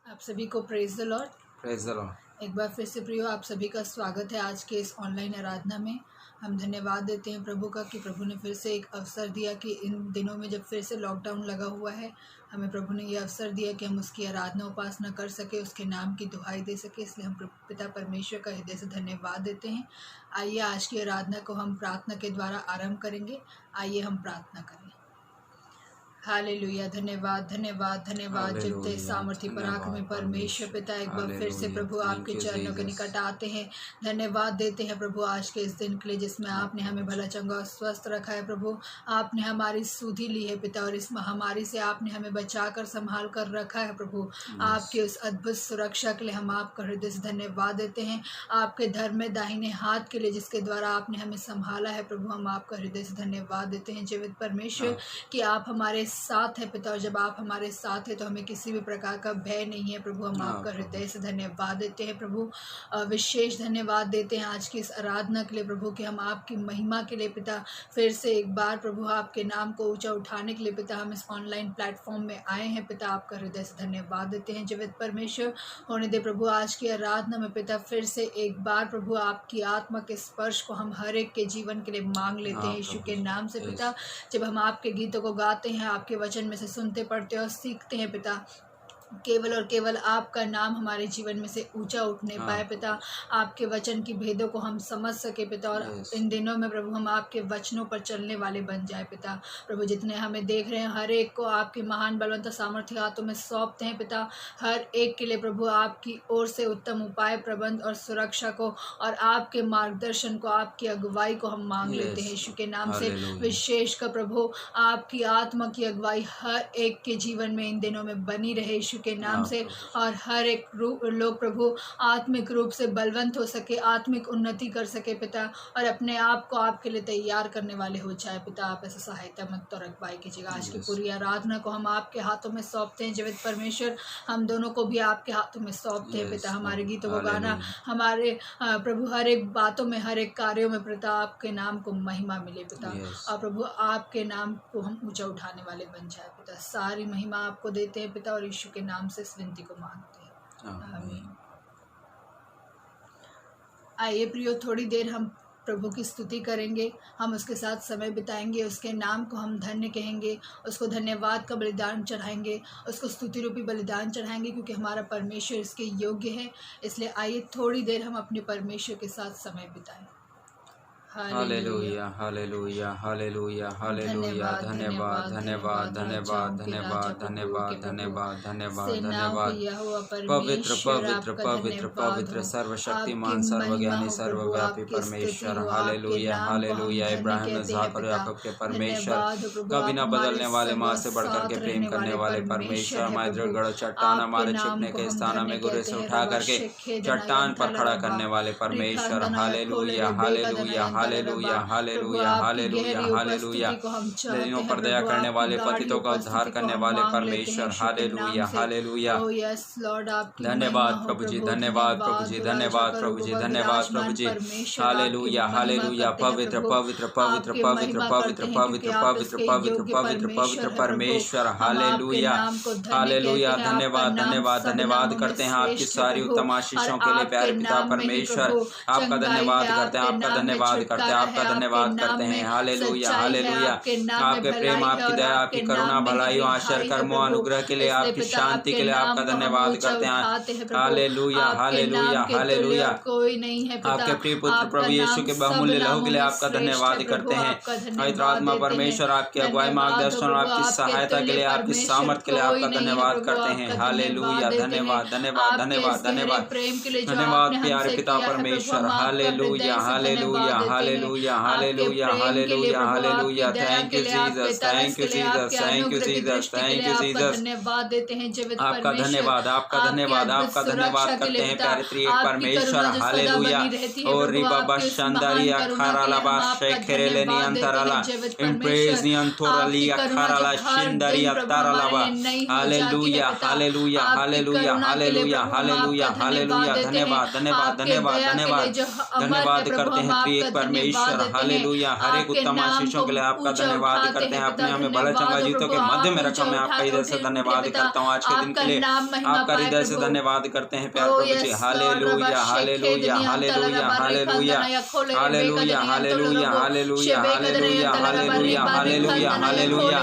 आप सभी को praise the Lord. Praise the Lord. एक बार फिर से प्रियो आप सभी का स्वागत है आज के इस ऑनलाइन आराधना में। हम धन्यवाद देते हैं प्रभु का कि प्रभु ने फिर से एक अवसर दिया कि इन दिनों में जब फिर से लॉकडाउन लगा हुआ है, हमें प्रभु ने ये अवसर दिया कि हम उसकी आराधना उपासना कर सके, उसके नाम की दुहाई दे सके। इसलिए हम पिता परमेश्वर का हृदय से धन्यवाद देते हैं। आइए आज की आराधना को हम प्रार्थना के द्वारा आरंभ करेंगे। आइए हम प्रार्थना करें। हालेलुया। धन्यवाद धन्यवाद धन्यवाद जीवते सामर्थ्य पराक्रमी परमेश्वर पिता, एक बार फिर से प्रभु आपके चरणों के निकट आते हैं। धन्यवाद देते हैं प्रभु आज के इस दिन के लिए जिसमें आपने हमें भला चंगा और स्वस्थ रखा है। प्रभु आपने हमारी सुधि ली है पिता, और इस महामारी से आपने हमें बचा कर संभाल कर रखा है। प्रभु आपके उस अद्भुत सुरक्षा के लिए हम आपका हृदय से धन्यवाद देते हैं। आपके धर्म में दाहिने हाथ के लिए जिसके द्वारा आपने हमें संभाला है। प्रभु हम आपका हृदय से धन्यवाद देते हैं जीवित परमेश्वर कि आप हमारे साथ है पिता, और जब आप हमारे साथ है तो हमें किसी भी प्रकार का भय नहीं है। प्रभु हम आपका हृदय से धन्यवाद देते हैं। प्रभु विशेष धन्यवाद देते हैं आज की इस आराधना के लिए प्रभु कि हम आपकी महिमा के लिए पिता फिर से एक बार प्रभु आपके नाम को ऊंचा उठाने के लिए पिता हम इस ऑनलाइन प्लेटफॉर्म में आए हैं। पिता आपका हृदय से धन्यवाद देते हैं जीवित परमेश्वर। होने दे प्रभु आज की आराधना में पिता फिर से एक बार प्रभु आपकी आत्मा के स्पर्श को हम हर एक के जीवन के लिए मांग लेते हैं यीशु के नाम से पिता। जब हम आपके गीतों को गाते हैं, आपके वचन में से सुनते पढ़ते और सीखते हैं पिता, केवल और केवल आपका नाम हमारे जीवन में से ऊंचा उठने पाए पिता। आपके वचन की भेदों को हम समझ सके पिता, और इन दिनों में प्रभु हम आपके वचनों पर चलने वाले बन जाए पिता। प्रभु जितने हमें देख रहे हैं हर एक को आपके महान बलवंत सामर्थ्य हाथों में सौंपते हैं पिता। हर एक के लिए प्रभु आपकी ओर से उत्तम उपाय प्रबंध और सुरक्षा को और आपके मार्गदर्शन को, आपकी अगुवाई को हम मांग लेते हैं यीशु के नाम से। विशेष कर प्रभु आपकी आत्मा की अगुवाई हर एक के जीवन में इन दिनों में बनी रहे यीशु के नाम से, और हर एक लोग प्रभु आत्मिक रूप से बलवंत हो सके, आत्मिक उन्नति कर सके पिता, और अपने आप को आपके लिए तैयार करने वाले हो जाए पिता। आप ऐसे सहायता मत और अगुवाई कीजिएगा। आज की पूरी आराधना को हम आपके हाथों में सौंपते हैं जीवित परमेश्वर। हम दोनों को भी आपके हाथों में सौंपते हैं पिता। हमारे गीतों को गाना, हमारे प्रभु हर एक बातों में, हर एक कार्यों में पिता आपके नाम को महिमा मिले पिता, और प्रभु आपके नाम को हम ऊंचा उठाने वाले बन जाए पिता। सारी महिमा आपको देते हैं पिता, और यीशु के नाम से इस विनती को मांगते हैं, आमीन। आइए प्रियो, थोड़ी देर हम प्रभु की स्तुति करेंगे, हम उसके साथ समय बिताएंगे, उसके नाम को हम धन्य कहेंगे, उसको धन्यवाद का बलिदान चढ़ाएंगे, उसको स्तुति रूपी बलिदान चढ़ाएंगे, क्योंकि हमारा परमेश्वर इसके योग्य है। इसलिए आइए थोड़ी देर हम अपने परमेश्वर के साथ समय बिताएं। Hallelujah hallelujah hallelujah hallelujah. धन्यवाद धन्यवाद धन्यवाद धन्यवाद धन्यवाद धन्यवाद धन्यवाद धन्यवाद। पवित्र पवित्र पवित्र पवित्र सर्वशक्तिमान सर्वज्ञानी सर्वव्यापी परमेश्वर। Hallelujah hallelujah. इब्राहिम इसहाक और याकूब के परमेश्वर, कभी न बदलने वाले, माँ से बढ़कर के प्रेम करने वाले परमेश्वर। हमारे दृढ़ चट्टान, हमारे छिपने के स्थान, हमें गुर्रे से उठा करके चट्टान पर खड़ा करने वाले परमेश्वर। Hallelujah hallelujah hallelujah hallelujah hallelujah hallelujah. नदियों पर दया करने वाले, पतितों का उद्धार करने वाले परमेश्वर। Hallelujah hallelujah. धन्यवाद प्रभु जी, धन्यवाद प्रभु जी, धन्यवाद प्रभु जी, धन्यवाद प्रभु जी। Hallelujah hallelujah. पवित्र पवित्र पवित्र पवित्र पवित्र पवित्र पवित्र पवित्र पवित्र पवित्र परमेश्वर। Hallelujah hallelujah. धन्यवाद धन्यवाद धन्यवाद करते हैं आपकी सारी उत्तम आशीषों के लिए प्यारे पिता परमेश्वर। आपका धन्यवाद करते हैं, आपका धन्यवाद करते हैं, आपका धन्यवाद करते हैं। Hallelujah hallelujah. आपके प्रेम, आपकी दया, आपकी करुणा, भलाई, आश्चर्य कर्मों, अनुग्रह के लिए, आपकी शांति के लिए आपका धन्यवाद करते हैं। Hallelujah hallelujah hallelujah. आपके प्रिय पुत्र प्रभु यीशु के बहुमूल्य लहू के लिए आपका धन्यवाद करते हैं। पवित्र आत्मा परमेश्वर आपकी अगुवाई, मार्गदर्शन और आपकी सहायता के लिए, आपकी सामर्थ के लिए आपका धन्यवाद करते हैं। हालेलुया। धन्यवाद धन्यवाद धन्यवाद धन्यवाद धन्यवाद प्यारे पिता परमेश्वर। Hallelujah hallelujah hallelujah hallelujah hallelujah hallelujah. Thank you Jesus, thank you Jesus, thank you Jesus, thank you Jesus. धन्यवाद देते हैं जीवित आपका धन्यवाद, आपका धन्यवाद, आपका धन्यवाद करते हैं प्यारे त्रिएक परमेश्वर। हालेलुया। और रिबाबा शांदारिया खारालाबा शेखरेलेनी अंतराला इम्प्रेजनी अंतोरालिया खाराला शिंदारिया तारालाबा। Hallelujah hallelujah hallelujah hallelujah hallelujah hallelujah. धन्यवाद धन्यवाद धन्यवाद धन्यवाद धन्यवाद करते हैं त्रिएक परमेश्वर, हालेलुया। हर एक उत्तम आशीषों के लिए आपका धन्यवाद करते हैं। आपने हमें भला चंगा जीतों के मध्य में रखा। मैं आपका हृदय से धन्यवाद करता हूँ। आज के दिन के लिए आपका हृदय से धन्यवाद करते हैं प्यारे प्रभु जी। Hallelujah, hallelujah, hallelujah, hallelujah, hallelujah, hallelujah, hallelujah, hallelujah, hallelujah, hallelujah, hallelujah.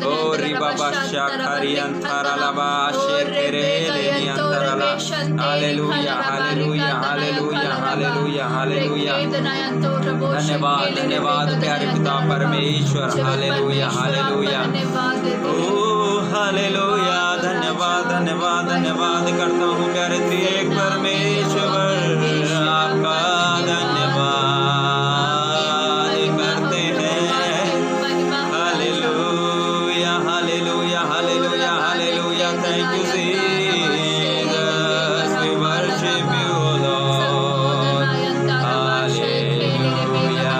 ओ रिबा बाशा खरियन थरलबा शेकेरे लेनियंतरला। Hallelujah, hallelujah, hallelujah, hallelujah, hallelujah. धन्यवाद, धन्यवाद प्यारे पिता परमेश्वर। हालेलुया, हालेलुया, ओ हालेलुया। धन्यवाद, धन्यवाद, धन्यवाद करता हूँ प्यारे त्रिएक परमेश्वर। आपका धन्यवाद करते हैं। Hallelujah, hallelujah, hallelujah, hallelujah. Thank you Jesus, we worship you lord. Hallelujah,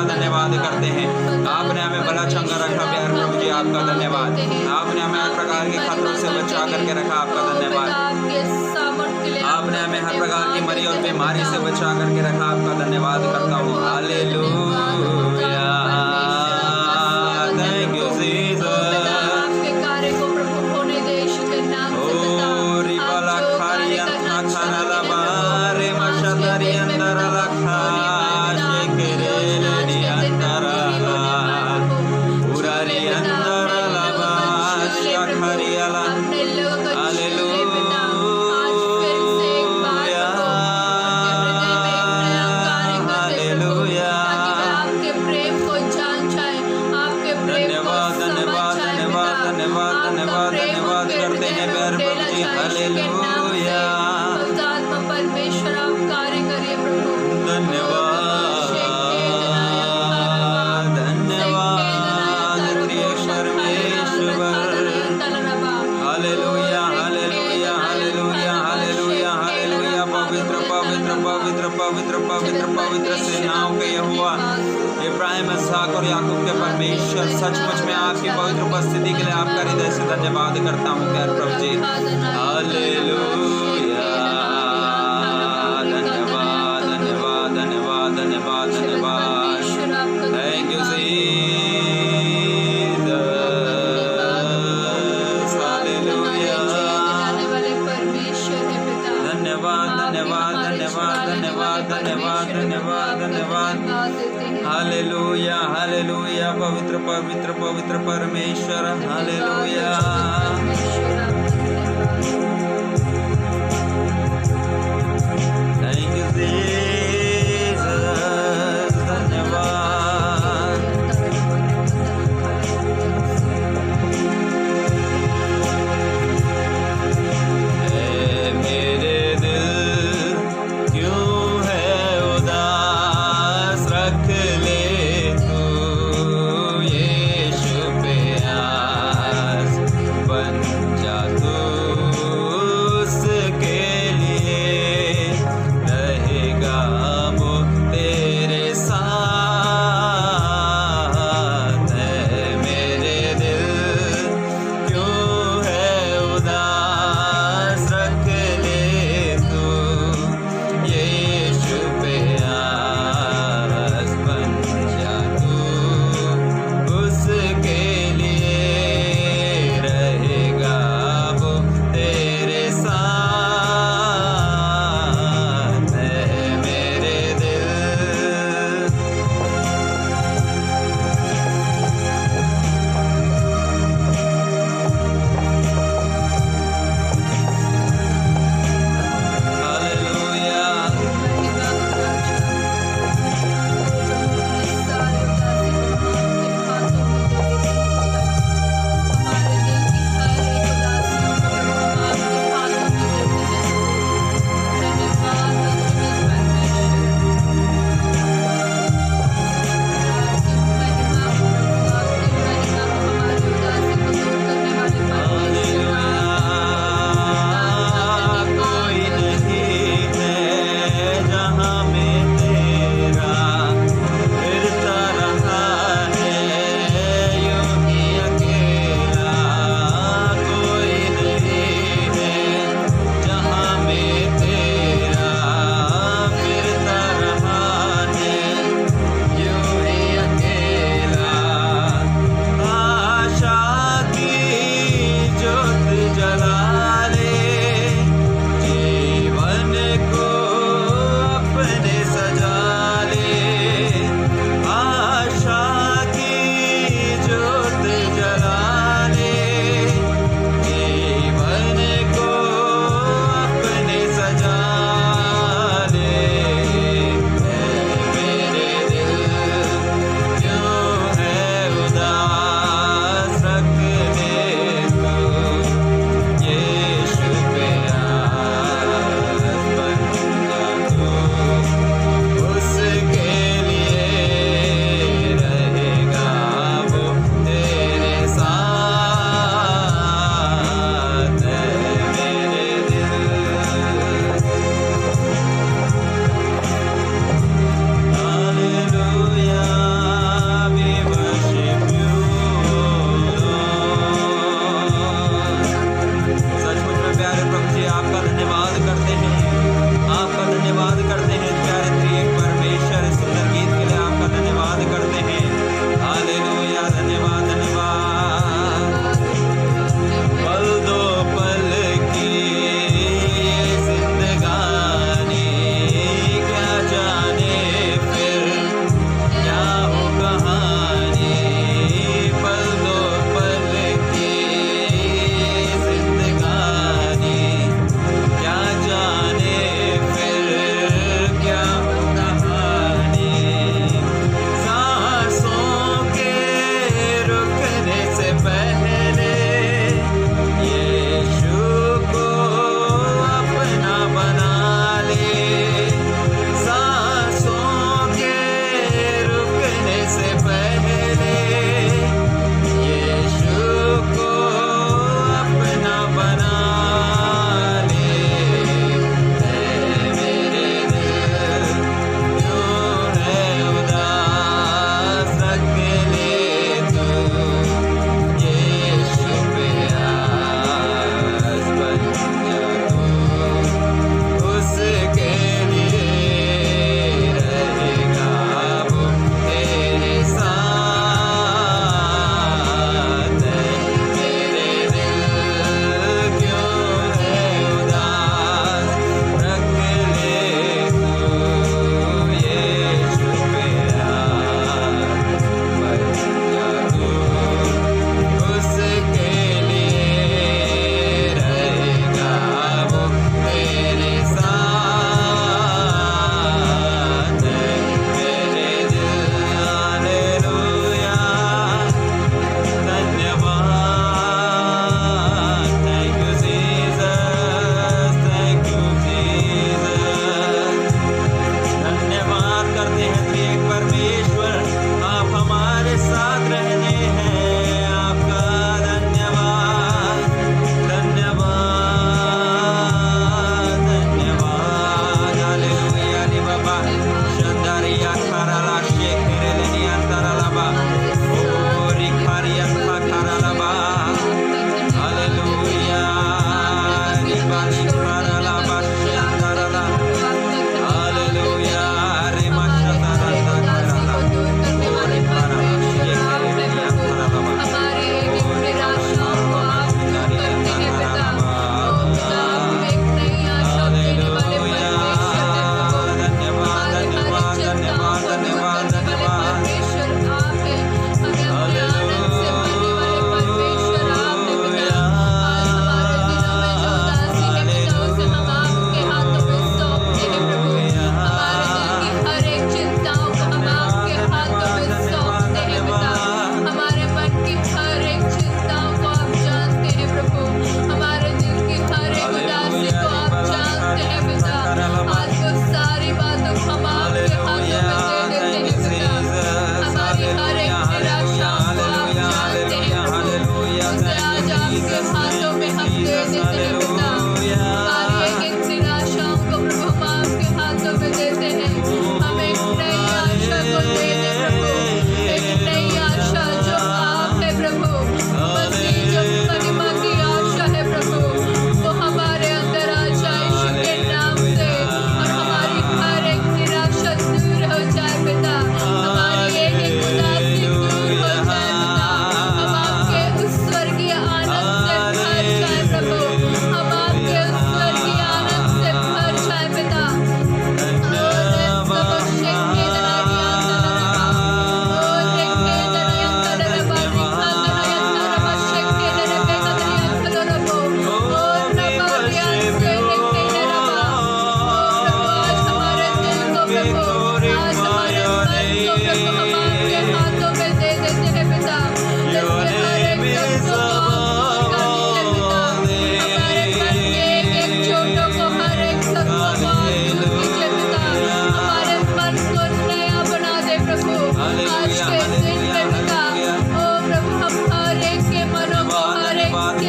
धन्यवाद करते हैं। आपने हमें भला चंगा रखा प्यारे प्रभु जी, आपका धन्यवाद। आपने हमें हर प्रकार के खतरों से बचा करके रखा, आपका धन्यवाद। आपने हमें हर प्रकार की मरी और बीमारी से बचा करके रखा, आपका धन्यवाद करता हूँ। Hallelujah, thank you Jesus. ओ रिबला खरियन थरलबा रे मशदरियन दरलखा पवित्र सेनाओं के यहोवा, इब्राहिम, इसहाक और याकूब के परमेश्वर, सचमुच में आपकी पवित्र उपस्थिति के लिए आपका हृदय से धन्यवाद करता हूँ प्यारे प्रभु जी। हालेलुया, धन्यवाद, धन्यवाद, धन्यवाद, धन्यवाद, धन्यवाद। Thank you Jesus, hallelujah. धन्यवाद, धन्यवाद, धन्यवाद, धन्यवाद, धन्यवाद, धन्यवाद, धन्यवाद। हालेलुया, हालेलुया, पवित्र पवित्र पवित्र परमेश्वर। हालेलुया, थैंक यू जीसस, धन्यवाद। मेरे दिल क्यों है उदास, रख ले तू यीशु पे आस, बन जा तू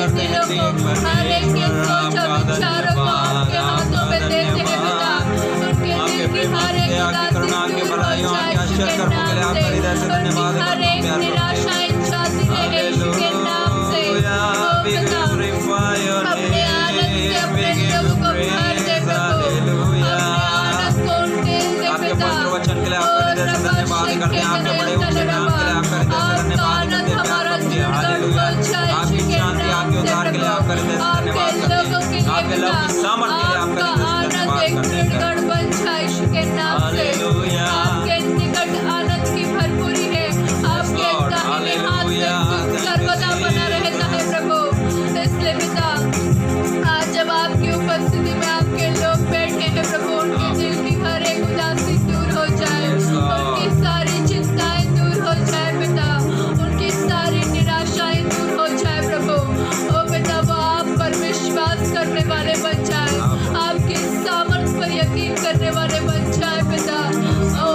करते हैं हर एक के सोच और विचारों को आपके हाथों में देते हैं पिता। उनके दिल की हर एक उदासी दूर हो जाए यीशु के नाम से। उनकी हर एक निराशाएं जाती रहे यीशु के नाम से। ओ पिता, अपने आनंद से अपने लोगों को भर दे प्रभु, अपने आनंद को उनके दे पिता। और धन्यवाद करते हैं आपके बड़े ऊंचे नाम के लिए, आपका आनंद हमारा जीवन हो जाए यीशु के नाम से प्रभु। आपके लोगों के लिए पिता, आपका आनंद एक दृढ़ बन जाए यीशु के नाम से। आपके निकट आनंद की भरपूरी है, आपके दाहिने हाथ में सर्वदा बना रहता है प्रभु। इसलिए पिता, आज जब आपकी उपस्थिति में आपके लोग बैठे हैं प्रभु, उनके दिल की हर एक उदासी दूर हो जाए, उनकी सारी चिंताएं दूर हो जाए पिता, उनकी सारी निराशाएं दूर हो जाए प्रभु। ओ पिता, वो आप पर विश्वास करने वाले बन जाए, आपकी सामर्थ पर यकीन करने वाले बन जाए पिता। ओ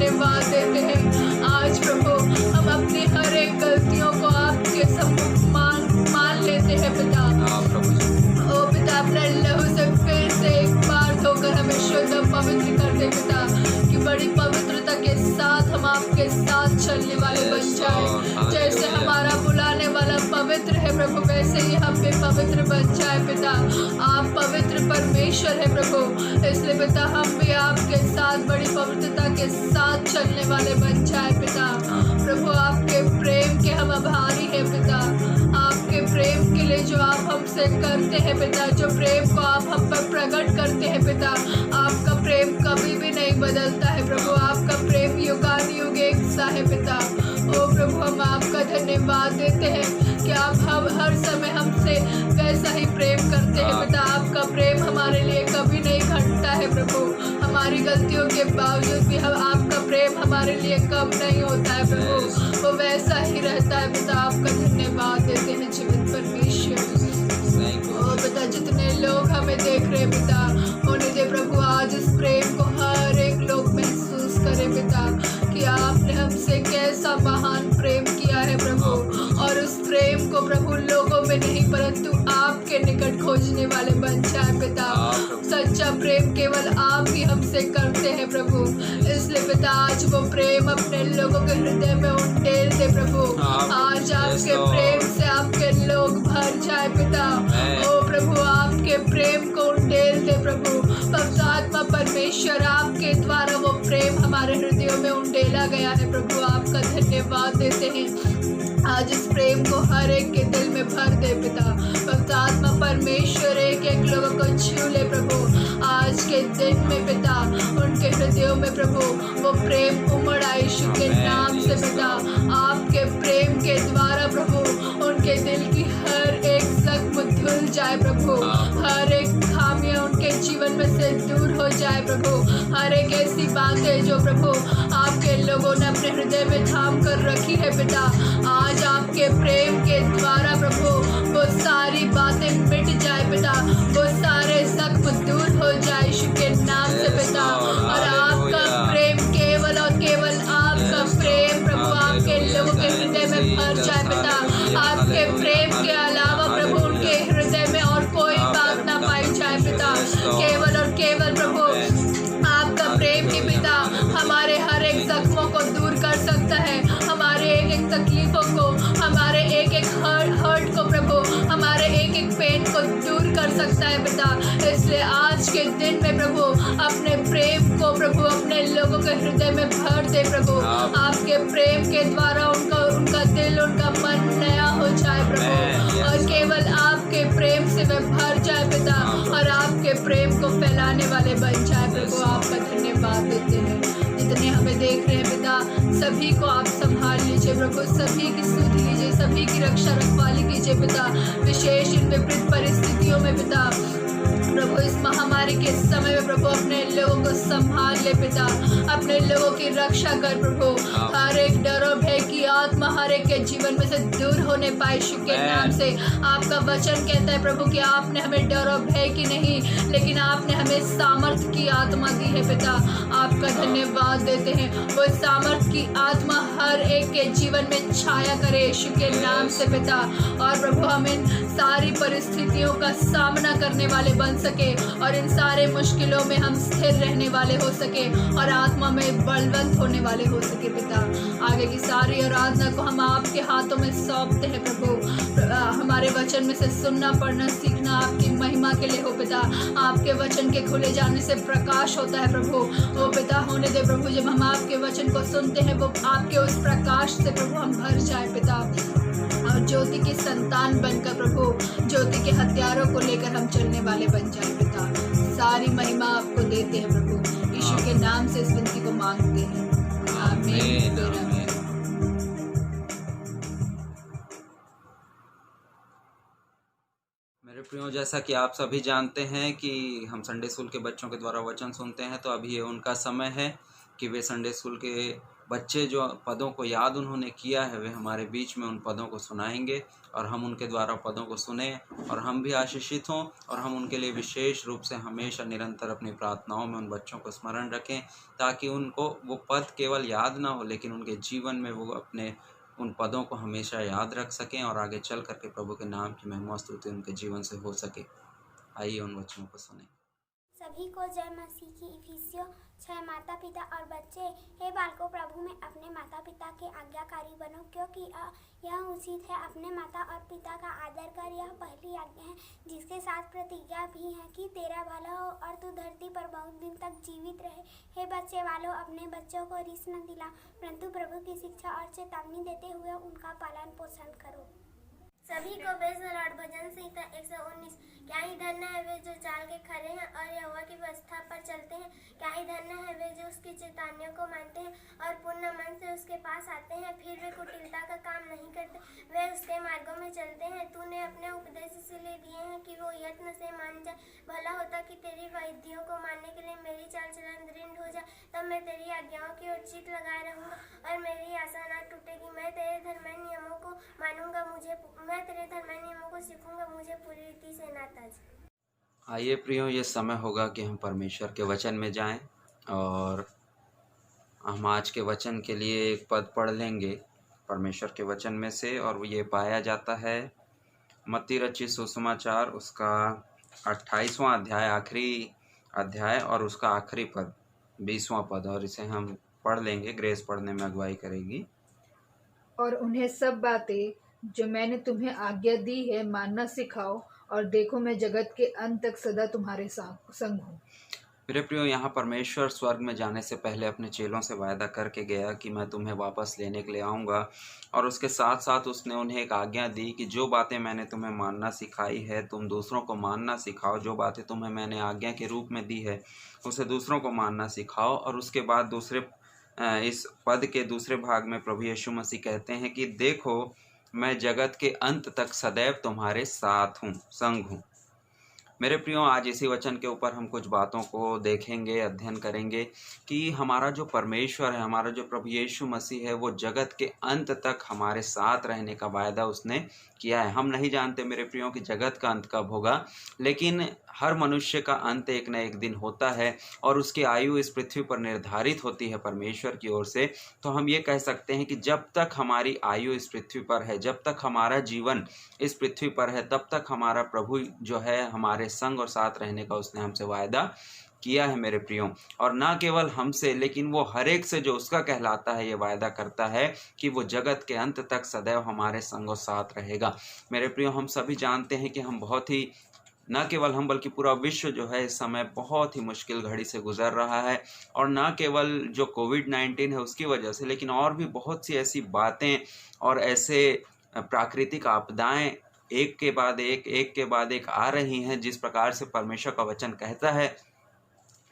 धन्यवाद देते हैं। आज प्रभु हम अपनी हर एक गलतियों को आपके सम्मुख मान लेते हैं पिता। ओ पिता, अपने लहू से फिर से एक बार धोकर हमें शुद्ध और पवित्र कर दे पिता, कि बड़ी पवित्रता के साथ हम आपके साथ चलने वाले बन जाए। जैसे हमारा बुलाने वाला पवित्र है प्रभु, वैसे ही हम भी पवित्र बन जाए पिता। आप पवित्र परमेश्वर है प्रभु, इसलिए पिता हम भी आपके साथ बड़ी पवित्रता के साथ चलने वाले बन जाए पिता। प्रभु आपके प्रेम के हम आभारी हैं पिता, आपके प्रेम के लिए जो आप हमसे करते हैं पिता, जो प्रेम को आप हम पर प्रकट करते हैं पिता। आपका प्रेम कभी भी नहीं बदलता है प्रभु, आपका प्रेम युगानुयुग एक सा है पिता। ओ प्रभु, हम आपका धन्यवाद देते हैं कि आप हम हर समय हमसे वैसा ही प्रेम करते हैं पिता। आपका प्रेम हमारे लिए कभी नहीं घटता है प्रभु, हमारी गलतियों के बावजूद भी हम आपका प्रेम हमारे लिए कम नहीं होता है प्रभु, वो वैसा ही रहता है पिता। आपका धन्यवाद देते हैं जीवित परमेश्वर। ओ पिता, जितने लोग हमें देख रहे पिता, होने दे प्रभु आज इस प्रेम को हर एक लोग महसूस करे पिता, कि आपने हमसे कैसा महान प्रेम किया है प्रभु, और उस प्रेम को प्रभु लोगों में नहीं परंतु आपके निकट खोजने वाले बन जाए पिता। सच्चा प्रेम केवल आप ही हमसे करते हैं प्रभु, इसलिए पिता आज वो प्रेम अपने लोगों के हृदय में उंडेल दे प्रभु। आज आपके प्रेम से आपके लोग भर जाए पिता। ओ प्रभु, आपके प्रेम को उंडेल दे प्रभु। पवित्र आत्मा परमेश्वर, आपके द्वारा वो प्रेम हमारे हृदयों में उंडेला गया है प्रभु, आपका धन्यवाद देते हैं। आज इस प्रेम को हर एक के दिल में भर दे पिता। पवित्र आत्मा परमेश्वर एक एक लोगों को छू ले प्रभु। आज के दिन में पिता उनके हृदयों में प्रभु वो प्रेम उमड़ आए यीशु के नाम से पिता। आपके प्रेम के द्वारा प्रभु उनके दिल की हर एक जख्म धुल जाए प्रभु, हर एक खामियां उनके जीवन में से दूर हो जाए प्रभु। हर एक ऐसी बातें जो प्रभु आपके लोगों ने अपने हृदय में थाम कर रखी है पिता, आज आपके प्रेम के द्वारा प्रभु वो सारी बातें मिट जाए पिता, वो सारे जख्म दूर हो जाए यीशु के नाम से पिता। और आपका प्रेम केवल और केवल आपका प्रेम प्रभु आपके लोगों के हृदय में भर जाए पिता। आपके प्रेम के अलावा प्रभु उनके हृदय में और कोई बात ना पाई जाए पिता। केवल और केवल प्रभु आपका प्रेम ही पिता हमारे हर एक जख्मों को दूर कर सकता है, हमारे एक एक तकलीफों को, हमारे एक एक हर्ट को प्रभु, हमारे एक एक पेन को दूर कर सकता है पिता। इसलिए आज के दिन में प्रभु अपने प्रेम को प्रभु अपने लोगों के हृदय में भर दे प्रभु। आपके प्रेम के द्वारा उनका दिल उनका मन नया हो जाए प्रभु, और केवल आपके प्रेम से वे भर जाए पिता, और आपके प्रेम को फैलाने वाले बन जाए प्रभु। आपका धन्यवाद देते हैं। जितने हमें देख रहे हैं पिता सभी को आप संभाल लीजिए प्रभु, सभी की सुध लीजिए, सभी की रक्षा रखवाली कीजिए पिता। विशेष इन विपरीत परिस्थितियों में पिता प्रभु इस महामारी के समय में प्रभु अपने लोगों को संभाल ले पिता, अपने लोगों की रक्षा कर प्रभु। हर एक डर और भय की आत्मा हर एक के जीवन में से दूर होने पाए यीशु के नाम से। आपका वचन कहता है प्रभु कि आपने हमें डर और भय की नहीं लेकिन आपने हमें सामर्थ्य की आत्मा दी है पिता। आपका धन्यवाद देते हैं। वो सामर्थ्य की आत्मा हर एक के जीवन में छाया करे यीशु के नाम से पिता, और प्रभु हम इन सारी परिस्थितियों का सामना करने वाले बन सके, और इन सारे मुश्किलों में हम स्थिर रहने वाले हो सके, और आत्मा में बलवंत होने वाले हो सके पिता। आगे की सारी आराधना को हम आपके हाथों में सौंपते हैं प्रभु। हमारे वचन में से सुनना पढ़ना सीखना आपकी महिमा के लिए हो पिता। आपके वचन के खुले जाने से प्रकाश होता है प्रभु। ओ पिता होने दे प्रभु, जब हम आपके वचन को सुनते हैं वो आपके उस प्रकाश से प्रभु हम भर जाए पिता, और ज्योति की संतान बनकर प्रभु ज्योति के हथियारों को लेकर हम चलने वाले बन जाए पिता। सारी महिमा आपको देते हैं प्रभु, यीशु के नाम से इस विनती को मांगते हैं, आमीन। मेरे प्रियो, जैसा कि आप सभी जानते हैं कि हम संडे स्कूल के बच्चों के द्वारा वचन सुनते हैं, तो अभी ये उनका समय है कि वे संडे स्कूल के बच्चे जो पदों को याद उन्होंने किया है वे हमारे बीच में उन पदों को सुनाएंगे और हम उनके द्वारा पदों को सुने और हम भी आशीषित हों और हम उनके लिए विशेष रूप से हमेशा निरंतर अपनी प्रार्थनाओं में उन बच्चों को स्मरण रखें, ताकि उनको वो पद केवल याद ना हो लेकिन उनके जीवन में वो अपने उन पदों को हमेशा याद रख सकें और आगे चल करके प्रभु के नाम की महिमा स्तुति उनके जीवन से हो सके। आइए उन बच्चों को सुने। सभी को जय मसीह की। इफिसियों 6 माता पिता और बच्चे, हे बालकों प्रभु में अपने माता पिता के आज्ञाकारी बनो, क्योंकि यह उचित है। अपने माता और पिता का आदर कर, यह पहली आज्ञा है, जिसके साथ प्रतिज्ञा भी है कि तेरा भला हो और तू धरती पर बहुत दिन तक जीवित रहे। हे बच्चे वालों, अपने बच्चों को रिस न दिलाओ, परंतु प्रभु की शिक्षा और चेतावनी देते हुए उनका पालन पोषण करो। सभी को बेस लॉर्ड भजन संहिता 119। क्या ही धन्य है वे जो चाल के खरे हैं और यहोवा की व्यवस्था पर चलते हैं। क्या ही धन्य है वे जो उसकी चेतावनियों को मानते हैं और पूर्ण मन से उसके पास आते हैं। फिर वे कुटिलता का काम नहीं करते, वे उसके मार्गों में चलते हैं। तूने अपने उपदेश इसलिए दिए हैं कि वो यत्न से मान जाए। भला होता कि तेरी विधियों को मानने के लिए मेरी चाल चलन दृढ़ हो जाए, तब मैं तेरी आज्ञाओं की ओर चित्त लगाए रहूंगा और मेरी आशा न टूटेगी। मैं तेरे धर्म नियमों को मानूंगा, मैं तेरे धर्म नियमों को सीखूंगा, मुझे पूरी रीति से ना तज। आइए प्रियो, ये समय होगा कि हम परमेश्वर के वचन में जाएं और हम आज के वचन के लिए एक पद पढ़ लेंगे परमेश्वर के वचन में से, और ये पाया जाता है मत्ती रचित सुसमाचार उसका 28वां अध्याय, आखिरी अध्याय और उसका आखिरी पद 20वां पद, और इसे हम पढ़ लेंगे। ग्रेस पढ़ने में अगुवाई करेगी। और उन्हें सब बातें जो मैंने तुम्हें आज्ञा दी है मानना सिखाओ, और देखो मैं जगत के अंत तक सदा तुम्हारे संग हूँ। मेरे प्रियो, यहाँ परमेश्वर स्वर्ग में जाने से पहले अपने चेलों से वायदा करके गया कि मैं तुम्हें वापस लेने के लिए आऊँगा, और उसके साथ साथ उसने उन्हें एक आज्ञा दी कि जो बातें मैंने तुम्हें मानना सिखाई है तुम दूसरों को मानना सिखाओ। जो बातें तुम्हें मैंने आज्ञा के रूप में दी है उसे दूसरों को मानना सिखाओ। और उसके बाद इस पद के दूसरे भाग में प्रभु यीशु मसीह कहते हैं कि देखो मैं जगत के अंत तक सदैव तुम्हारे साथ हूँ, संग हूँ। मेरे प्रियो, आज इसी वचन के ऊपर हम कुछ बातों को देखेंगे, अध्ययन करेंगे कि हमारा जो परमेश्वर है, हमारा जो प्रभु यीशु मसीह है, वो जगत के अंत तक हमारे साथ रहने का वायदा उसने किया है। हम नहीं जानते मेरे प्रियो कि जगत का अंत कब होगा, लेकिन हर मनुष्य का अंत एक न एक दिन होता है और उसकी आयु इस पृथ्वी पर निर्धारित होती है परमेश्वर की ओर से। तो हम ये कह सकते हैं कि जब तक हमारी आयु इस पृथ्वी पर है, जब तक हमारा जीवन इस पृथ्वी पर है, तब तक हमारा प्रभु जो है हमारे संग और साथ रहने का उसने हमसे वायदा किया है मेरे प्रियो। और ना केवल हमसे, लेकिन वो हर एक से जो उसका कहलाता है ये वायदा करता है कि वो जगत के अंत तक सदैव हमारे संग और साथ रहेगा। मेरे प्रियो, हम सभी जानते हैं कि हम बहुत ही, न केवल हम बल्कि पूरा विश्व जो है इस समय बहुत ही मुश्किल घड़ी से गुजर रहा है, और न केवल जो कोविड-19 है उसकी वजह से, लेकिन और भी बहुत सी ऐसी बातें और ऐसे प्राकृतिक आपदाएं एक के बाद एक आ रही हैं, जिस प्रकार से परमेश्वर का वचन कहता है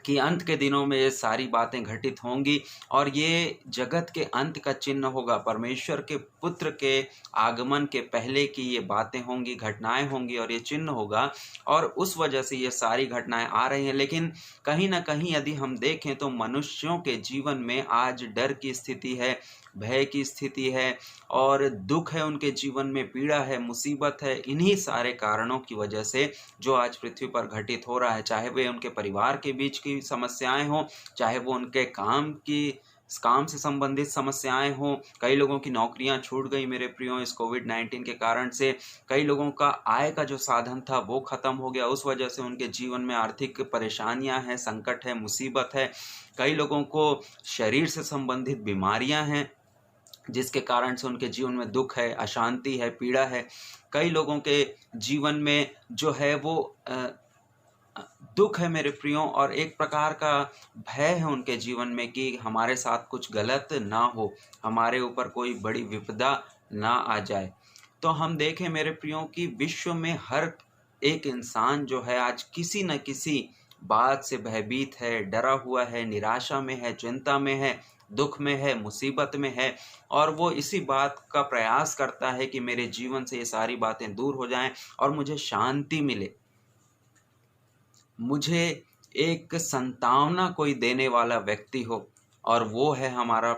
कि अंत के दिनों में ये सारी बातें घटित होंगी और ये जगत के अंत का चिन्ह होगा। परमेश्वर के पुत्र के आगमन के पहले की ये बातें होंगी, घटनाएं होंगी और ये चिन्ह होगा, और उस वजह से ये सारी घटनाएं आ रही हैं। लेकिन कहीं ना कहीं यदि हम देखें तो मनुष्यों के जीवन में आज डर की स्थिति है, भय की स्थिति है और दुख है, उनके जीवन में पीड़ा है, मुसीबत है। इन्हीं सारे कारणों की वजह से जो आज पृथ्वी पर घटित हो रहा है, चाहे वे उनके परिवार के बीच की समस्याएं हों, चाहे वो उनके काम से संबंधित समस्याएं हों। कई लोगों की नौकरियां छूट गई मेरे प्रियो इस कोविड-19 के कारण से। कई लोगों का आय का जो साधन था वो खत्म हो गया, उस वजह से उनके जीवन में आर्थिक परेशानियां हैं, संकट है, मुसीबत है। कई लोगों को शरीर से संबंधित बीमारियां हैं जिसके कारण से उनके जीवन में दुख है, अशांति है, पीड़ा है। कई लोगों के जीवन में जो है वो दुख है मेरे प्रियो, और एक प्रकार का भय है उनके जीवन में कि हमारे साथ कुछ गलत ना हो, हमारे ऊपर कोई बड़ी विपदा ना आ जाए। तो हम देखें मेरे प्रियो कि विश्व में हर एक इंसान जो है आज किसी न किसी बात से भयभीत है, डरा हुआ है, निराशा में है, चिंता में है, दुख में है, मुसीबत में है, और वो इसी बात का प्रयास करता है कि मेरे जीवन से ये सारी बातें दूर हो जाएं और मुझे शांति मिले, मुझे एक संतावना कोई देने वाला व्यक्ति हो, और वो है हमारा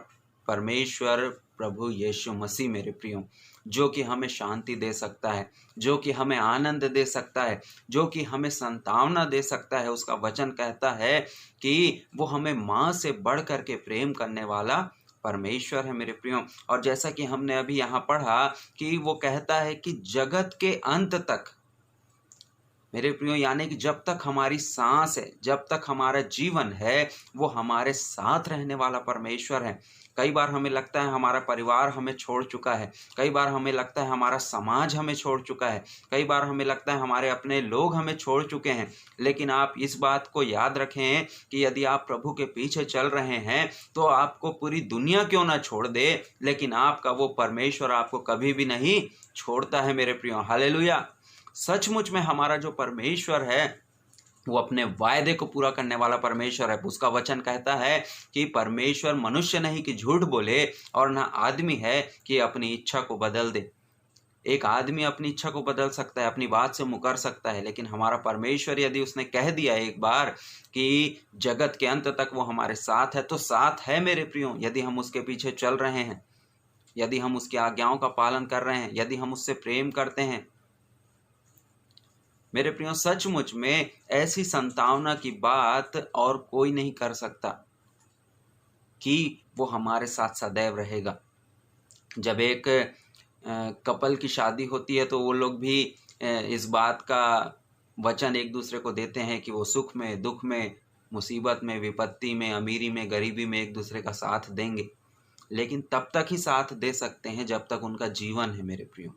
परमेश्वर प्रभु यीशु मसीह मेरे प्रियो, जो कि हमें शांति दे सकता है, जो कि हमें आनंद दे सकता है, जो कि हमें संतावना दे सकता है। उसका वचन कहता है कि वो हमें माँ से बढ़ कर के प्रेम करने वाला परमेश्वर है मेरे प्रियो। और जैसा कि हमने अभी यहाँ पढ़ा कि वो कहता है कि जगत के अंत तक मेरे प्रियो, यानी कि जब तक हमारी सांस है, जब तक हमारा जीवन है, वो हमारे साथ रहने वाला परमेश्वर है। कई बार हमें लगता है हमारा परिवार हमें छोड़ चुका है, कई बार हमें लगता है हमारा समाज हमें छोड़ चुका है, कई बार हमें लगता है हमारे अपने लोग हमें छोड़ चुके हैं। लेकिन आप इस बात को याद रखें कि यदि आप प्रभु के पीछे चल रहे हैं तो आपको पूरी दुनिया क्यों ना छोड़ दे, लेकिन आपका वो परमेश्वर आपको कभी भी नहीं छोड़ता है मेरे प्रियो। हालेलुया। सचमुच में हमारा जो परमेश्वर है वो अपने वायदे को पूरा करने वाला परमेश्वर है। उसका वचन कहता है कि परमेश्वर मनुष्य नहीं कि झूठ बोले, और ना आदमी है कि अपनी इच्छा को बदल दे। एक आदमी अपनी इच्छा को बदल सकता है, अपनी बात से मुकर सकता है, लेकिन हमारा परमेश्वर यदि उसने कह दिया एक बार कि जगत के अंत तक वो हमारे साथ है, तो साथ है मेरे प्रियो। यदि हम उसके पीछे चल रहे हैं, यदि हम उसकी आज्ञाओं का पालन कर रहे हैं, यदि हम उससे प्रेम करते हैं मेरे प्रियो, सचमुच में ऐसी संतावना की बात और कोई नहीं कर सकता कि वो हमारे साथ सदैव रहेगा। जब एक कपल की शादी होती है तो वो लोग भी इस बात का वचन एक दूसरे को देते हैं कि वो सुख में, दुख में, मुसीबत में, विपत्ति में, अमीरी में, गरीबी में एक दूसरे का साथ देंगे। लेकिन तब तक ही साथ दे सकते हैं जब तक उनका जीवन है मेरे प्रियो।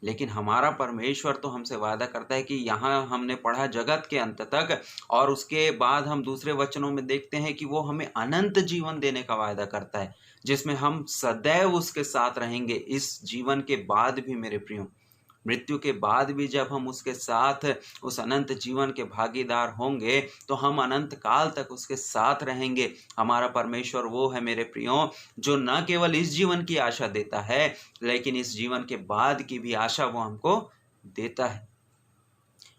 लेकिन हमारा परमेश्वर तो हमसे वादा करता है कि यहाँ हमने पढ़ा जगत के अंत तक, और उसके बाद हम दूसरे वचनों में देखते हैं कि वो हमें अनंत जीवन देने का वादा करता है, जिसमें हम सदैव उसके साथ रहेंगे। इस जीवन के बाद भी मेरे प्रियो, मृत्यु के बाद भी जब हम उसके साथ उस अनंत जीवन के भागीदार होंगे तो हम अनंत काल तक उसके साथ रहेंगे। हमारा परमेश्वर वो है मेरे प्रियो, जो न केवल इस जीवन की आशा देता है, लेकिन इस जीवन के बाद की भी आशा वो हमको देता है।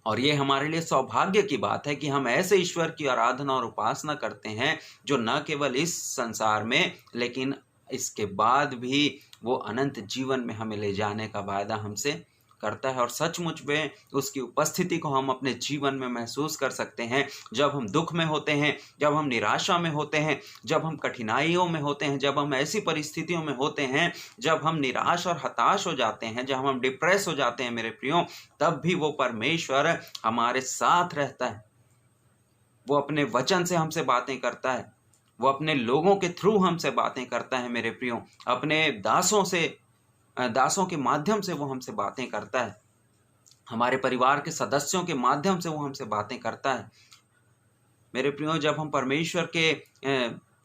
और ये हमारे लिए सौभाग्य की बात है कि हम ऐसे ईश्वर की आराधना और उपासना करते हैं जो न केवल इस संसार में, लेकिन इसके बाद भी वो अनंत जीवन में हमें ले जाने का वादा हमसे करता है। और सचमुच में उसकी उपस्थिति को हम अपने जीवन में महसूस कर सकते हैं जब हम दुख में होते हैं, जब हम निराशा में होते हैं, जब हम कठिनाइयों में होते हैं, जब हम ऐसी परिस्थितियों में होते हैं, जब हम निराश और हताश हो जाते हैं, जब हम डिप्रेस हो जाते हैं मेरे प्रियो, तब भी वो परमेश्वर हमारे साथ रहता है। वो अपने वचन से हमसे बातें करता है, वो अपने लोगों के थ्रू हमसे बातें करता है मेरे प्रियो, अपने दासों के माध्यम से वो हमसे बातें करता है, हमारे परिवार के सदस्यों के माध्यम से वो हमसे बातें करता है मेरे प्रियो। जब हम परमेश्वर के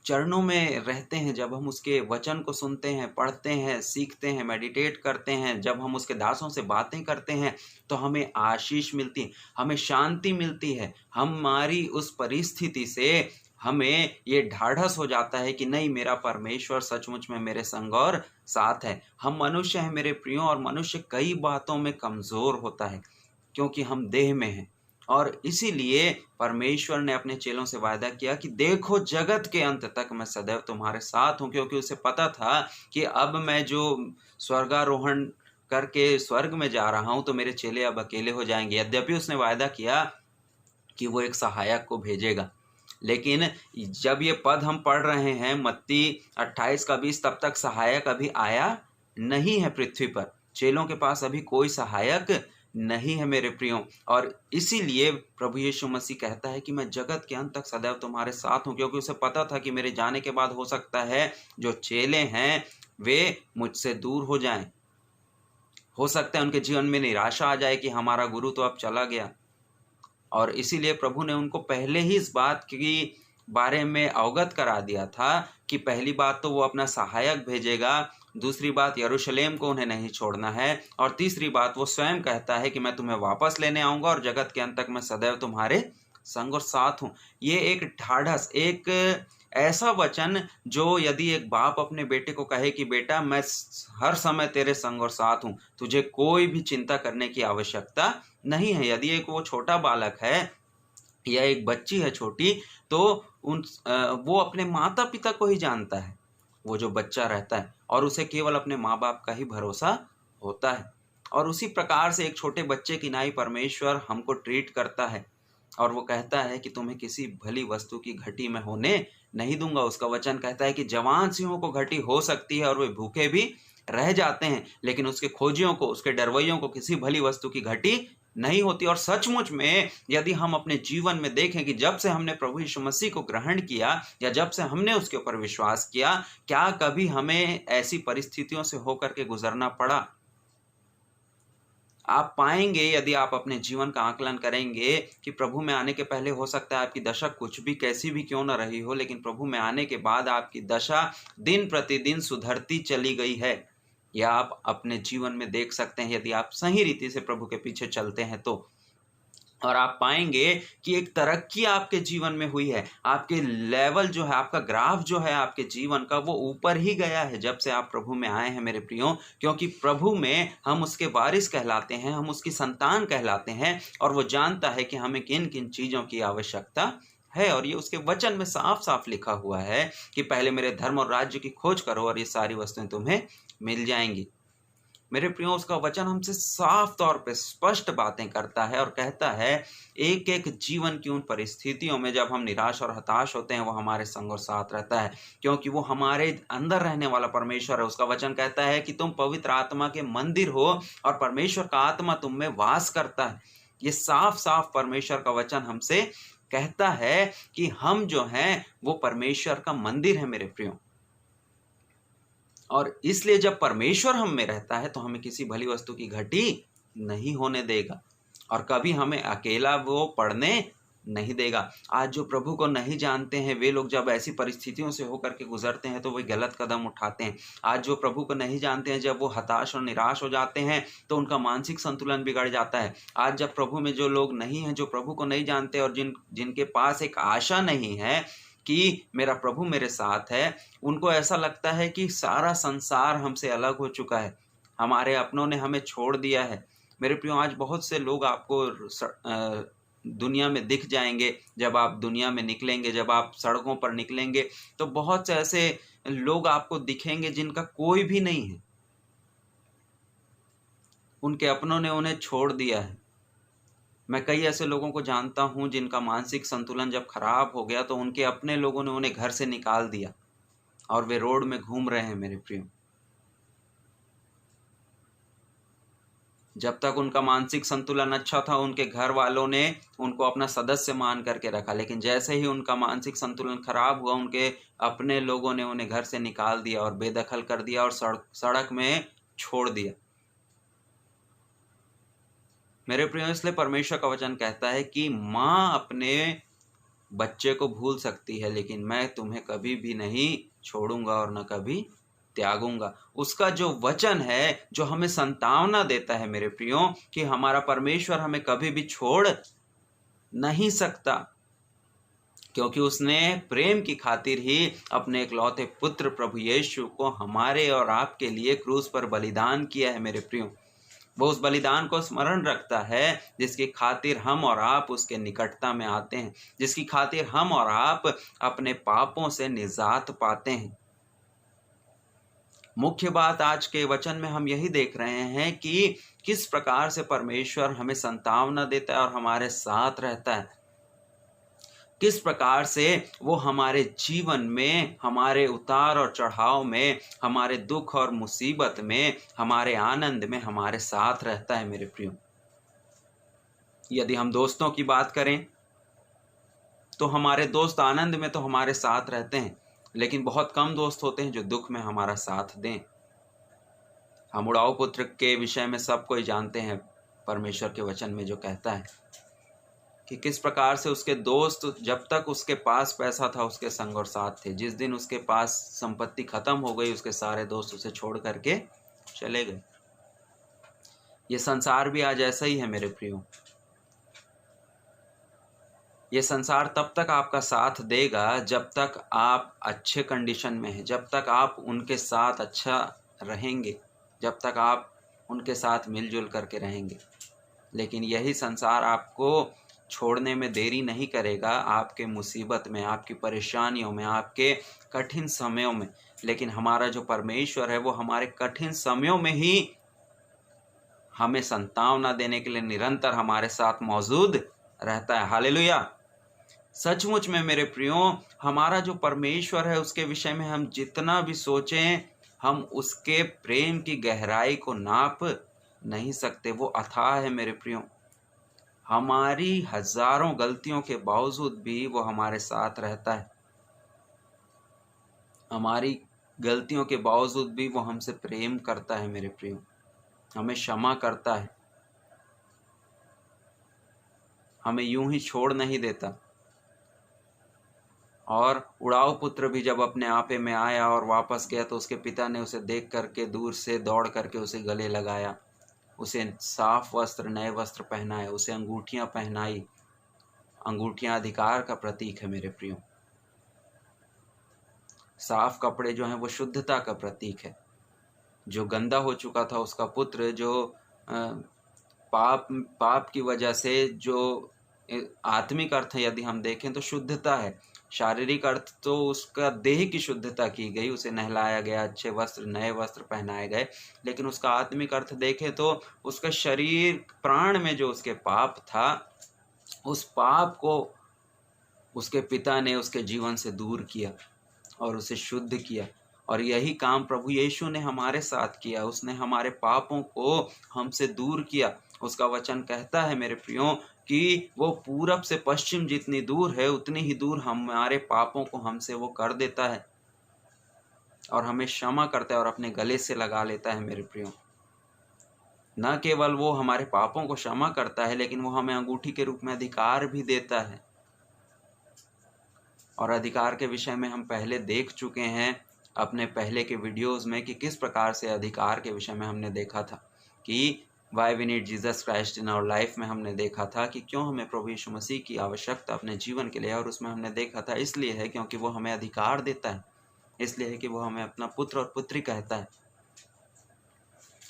चरणों में रहते हैं, जब हम उसके वचन को सुनते हैं, पढ़ते हैं, सीखते हैं, मेडिटेट करते हैं, जब हम उसके दासों से बातें करते हैं, तो हमें आशीष मिलती है, हमें शांति मिलती है। हमारी उस परिस्थिति से हमें ये ढाढ़स हो जाता है कि नहीं, मेरा परमेश्वर सचमुच में मेरे संग और साथ है। हम मनुष्य हैं मेरे प्रियो, और मनुष्य कई बातों में कमज़ोर होता है क्योंकि हम देह में हैं। और इसीलिए परमेश्वर ने अपने चेलों से वादा किया कि देखो जगत के अंत तक मैं सदैव तुम्हारे साथ हूँ, क्योंकि उसे पता था कि अब मैं जो स्वर्गारोहण करके स्वर्ग में जा रहा हूँ तो मेरे चेले अब अकेले हो जाएंगे। यद्यपि उसने वादा किया कि वो एक सहायक को भेजेगा, लेकिन जब ये पद हम पढ़ रहे हैं मत्ती 28:20, तब तक सहायक अभी आया नहीं है पृथ्वी पर। चेलों के पास अभी कोई सहायक नहीं है मेरे प्रियो, और इसीलिए प्रभु यीशु मसीह कहता है कि मैं जगत के अंत तक सदैव तुम्हारे साथ हूँ, क्योंकि उसे पता था कि मेरे जाने के बाद हो सकता है जो चेले हैं वे मुझसे दूर हो जाएं, हो सकता है उनके जीवन में निराशा आ जाए कि हमारा गुरु तो अब चला गया। और इसीलिए प्रभु ने उनको पहले ही इस बात की बारे में अवगत करा दिया था कि पहली बात तो वो अपना सहायक भेजेगा, दूसरी बात यरूशलेम को उन्हें नहीं छोड़ना है, और तीसरी बात वो स्वयं कहता है कि मैं तुम्हें वापस लेने आऊँगा और जगत के अंत तक मैं सदैव तुम्हारे संग और साथ हूँ। ये एक ढाढ़स, एक ऐसा वचन जो यदि एक बाप अपने बेटे को कहे कि बेटा मैं हर समय तेरे संग और साथ हूँ, तुझे कोई भी चिंता करने की आवश्यकता नहीं है। यदि एक वो छोटा बालक है या एक बच्ची है छोटी, तो वो अपने माता पिता को ही जानता है, वो जो बच्चा रहता है, और उसे केवल अपने माँ बाप का ही भरोसा होता है। और उसी प्रकार से एक छोटे बच्चे की नाई परमेश्वर हमको ट्रीट करता है, और वो कहता है कि तुम्हें किसी भली वस्तु की घटी में होने नहीं दूंगा। उसका वचन कहता है कि जवान सिंहों को घटी हो सकती है और वे भूखे भी रह जाते हैं, लेकिन उसके खोजियों को, उसके डरवैयों को किसी भली वस्तु की घटी नहीं होती। और सचमुच में यदि हम अपने जीवन में देखें कि जब से हमने प्रभु यीशु मसीह को ग्रहण किया या जब से हमने उसके ऊपर विश्वास किया, क्या कभी हमें ऐसी परिस्थितियों से होकर के गुजरना पड़ा? आप पाएंगे, यदि आप अपने जीवन का आकलन करेंगे, कि प्रभु में आने के पहले हो सकता है आपकी दशा कुछ भी कैसी भी क्यों न रही हो, लेकिन प्रभु में आने के बाद आपकी दशा दिन प्रतिदिन सुधरती चली गई है। या आप अपने जीवन में देख सकते हैं, यदि आप सही रीति से प्रभु के पीछे चलते हैं तो। और आप पाएंगे कि एक तरक्की आपके जीवन में हुई है। आपके लेवल जो है, आपका ग्राफ जो है आपके जीवन का, वो ऊपर ही गया है जब से आप प्रभु में आए हैं मेरे प्रियो। क्योंकि प्रभु में हम उसके वारिस कहलाते हैं, हम उसकी संतान कहलाते हैं, और वो जानता है कि हमें किन किन चीज़ों की आवश्यकता है। और ये उसके वचन में साफ साफ लिखा हुआ है कि पहले मेरे धर्म और राज्य की खोज करो और ये सारी वस्तुएं तुम्हें मिल जाएंगी। मेरे प्रियो, उसका वचन हमसे साफ तौर पे स्पष्ट बातें करता है और कहता है एक एक जीवन की उन परिस्थितियों में जब हम निराश और हताश होते हैं, वो हमारे संग और साथ रहता है, क्योंकि वो हमारे अंदर रहने वाला परमेश्वर है। उसका वचन कहता है कि तुम पवित्र आत्मा के मंदिर हो और परमेश्वर का आत्मा तुम में वास करता है। ये साफ साफ परमेश्वर का वचन हमसे कहता है कि हम जो हैं वो परमेश्वर का मंदिर है मेरे प्रियो। और इसलिए जब परमेश्वर हम में रहता है तो हमें किसी भली वस्तु की घटी नहीं होने देगा, और कभी हमें अकेला वो पड़ने नहीं देगा। आज जो प्रभु को नहीं जानते हैं, वे लोग जब ऐसी परिस्थितियों से होकर के गुजरते हैं तो वे गलत कदम उठाते हैं। आज जो प्रभु को नहीं जानते हैं, जब वो हताश और निराश हो जाते हैं तो उनका मानसिक संतुलन बिगड़ जाता है। आज जब प्रभु में जो लोग नहीं हैं, जो प्रभु को नहीं जानते और जिनके पास एक आशा नहीं है कि मेरा प्रभु मेरे साथ है, उनको ऐसा लगता है कि सारा संसार हमसे अलग हो चुका है, हमारे अपनों ने हमें छोड़ दिया है। मेरे प्रियो, आज बहुत से लोग आपको दुनिया में दिख जाएंगे। जब आप दुनिया में निकलेंगे, जब आप सड़कों पर निकलेंगे, तो बहुत से ऐसे लोग आपको दिखेंगे जिनका कोई भी नहीं है, उनके अपनों ने उन्हें छोड़ दिया है। मैं कई ऐसे लोगों को जानता हूं जिनका मानसिक संतुलन जब खराब हो गया तो उनके अपने लोगों ने उन्हें घर से निकाल दिया और वे रोड में घूम रहे हैं मेरे प्रियो। जब तक उनका मानसिक संतुलन अच्छा था, उनके घर वालों ने उनको अपना सदस्य मान करके रखा, लेकिन जैसे ही उनका मानसिक संतुलन खराब हुआ, उनके अपने लोगों ने उन्हें घर से निकाल दिया और बेदखल कर दिया और सड़क में छोड़ दिया। मेरे प्रियो, इसलिए परमेश्वर का वचन कहता है कि माँ अपने बच्चे को भूल सकती है, लेकिन मैं तुम्हें कभी भी नहीं छोड़ूंगा और न कभी त्यागूंगा। उसका जो वचन है, जो हमें संतावना देता है मेरे प्रियो, कि हमारा परमेश्वर हमें कभी भी छोड़ नहीं सकता, क्योंकि उसने प्रेम की खातिर ही अपने इकलौते पुत्र प्रभु यीशु को हमारे और आपके लिए क्रूस पर बलिदान किया है मेरे प्रियो। वो उस बलिदान को स्मरण रखता है जिसकी खातिर हम और आप उसके निकटता में आते हैं, जिसकी खातिर हम और आप अपने पापों से निजात पाते हैं। मुख्य बात आज के वचन में हम यही देख रहे हैं कि किस प्रकार से परमेश्वर हमें संतावना देता है और हमारे साथ रहता है, किस प्रकार से वो हमारे जीवन में, हमारे उतार और चढ़ाव में, हमारे दुख और मुसीबत में, हमारे आनंद में हमारे साथ रहता है मेरे प्रियो। यदि हम दोस्तों की बात करें तो हमारे दोस्त आनंद में तो हमारे साथ रहते हैं, लेकिन बहुत कम दोस्त होते हैं जो दुख में हमारा साथ दें। हम उड़ाऊ पुत्र के विषय में सब कोई जानते हैं, परमेश्वर के वचन में जो कहता है कि किस प्रकार से उसके दोस्त जब तक उसके पास पैसा था उसके संग और साथ थे, जिस दिन उसके पास संपत्ति खत्म हो गई उसके सारे दोस्त उसे छोड़ करके चले गए। ये संसार भी आज ऐसा ही है मेरे प्रियो। ये संसार तब तक आपका साथ देगा जब तक आप अच्छे कंडीशन में हैं, जब तक आप उनके साथ अच्छा रहेंगे, जब तक आप उनके साथ मिलजुल करके रहेंगे। लेकिन यही संसार आपको छोड़ने में देरी नहीं करेगा, आपके मुसीबत में, आपकी परेशानियों में, आपके कठिन समयों में। लेकिन हमारा जो परमेश्वर है वो हमारे कठिन समयों में ही हमें संतावना देने के लिए निरंतर हमारे साथ मौजूद रहता है। हालेलुया। सचमुच में मेरे प्रियो, हमारा जो परमेश्वर है उसके विषय में हम जितना भी सोचें, हम उसके प्रेम की गहराई को नाप नहीं सकते। वो अथाह है मेरे प्रियो। हमारी हजारों गलतियों के बावजूद भी वो हमारे साथ रहता है। हमारी गलतियों के बावजूद भी वो हमसे प्रेम करता है मेरे प्रियो, हमें क्षमा करता है, हमें यूं ही छोड़ नहीं देता। और उड़ाऊ पुत्र भी जब अपने आपे में आया और वापस गया तो उसके पिता ने उसे देख करके दूर से दौड़ करके उसे गले लगाया, उसे साफ वस्त्र, नए वस्त्र पहनाए, उसे अंगूठियां पहनाई। अंगूठियां अधिकार का प्रतीक है मेरे प्रियो। साफ कपड़े जो हैं वो शुद्धता का प्रतीक है। जो गंदा हो चुका था उसका पुत्र, जो पाप की वजह से, जो आत्मिक अर्थ है यदि हम देखें तो शुद्धता है। शारीरिक अर्थ तो उसका देह की शुद्धता की गई, उसे नहलाया गया, अच्छे वस्त्र, नए वस्त्र पहनाए गए। लेकिन उसका आत्मिक अर्थ देखें तो उसका शरीर, प्राण में जो उसके पाप था, उस पाप को उसके पिता ने उसके जीवन से दूर किया और उसे शुद्ध किया। और यही काम प्रभु यीशु ने हमारे साथ किया। उसने हमारे पापों को हमसे दूर किया। उसका वचन कहता है मेरे प्रियो कि वो पूरब से पश्चिम जितनी दूर है उतनी ही दूर हमारे पापों को हमसे वो कर देता है और हमें क्षमा करता है और अपने गले से लगा लेता है मेरे प्रियो। न केवल वो हमारे पापों को क्षमा करता है, लेकिन वो हमें अंगूठी के रूप में अधिकार भी देता है। और अधिकार के विषय में हम पहले देख चुके हैं अपने पहले के वीडियोस में कि किस प्रकार से अधिकार के विषय में हमने देखा था कि why we need Jesus Christ in our life में हमने देखा था कि क्यों हमें प्रभु यीशु मसीह की आवश्यकता अपने जीवन के लिए। और उसमें हमने देखा था इसलिए है क्योंकि वो हमें अधिकार देता है, इसलिए है कि वो हमें अपना पुत्र और पुत्री कहता है।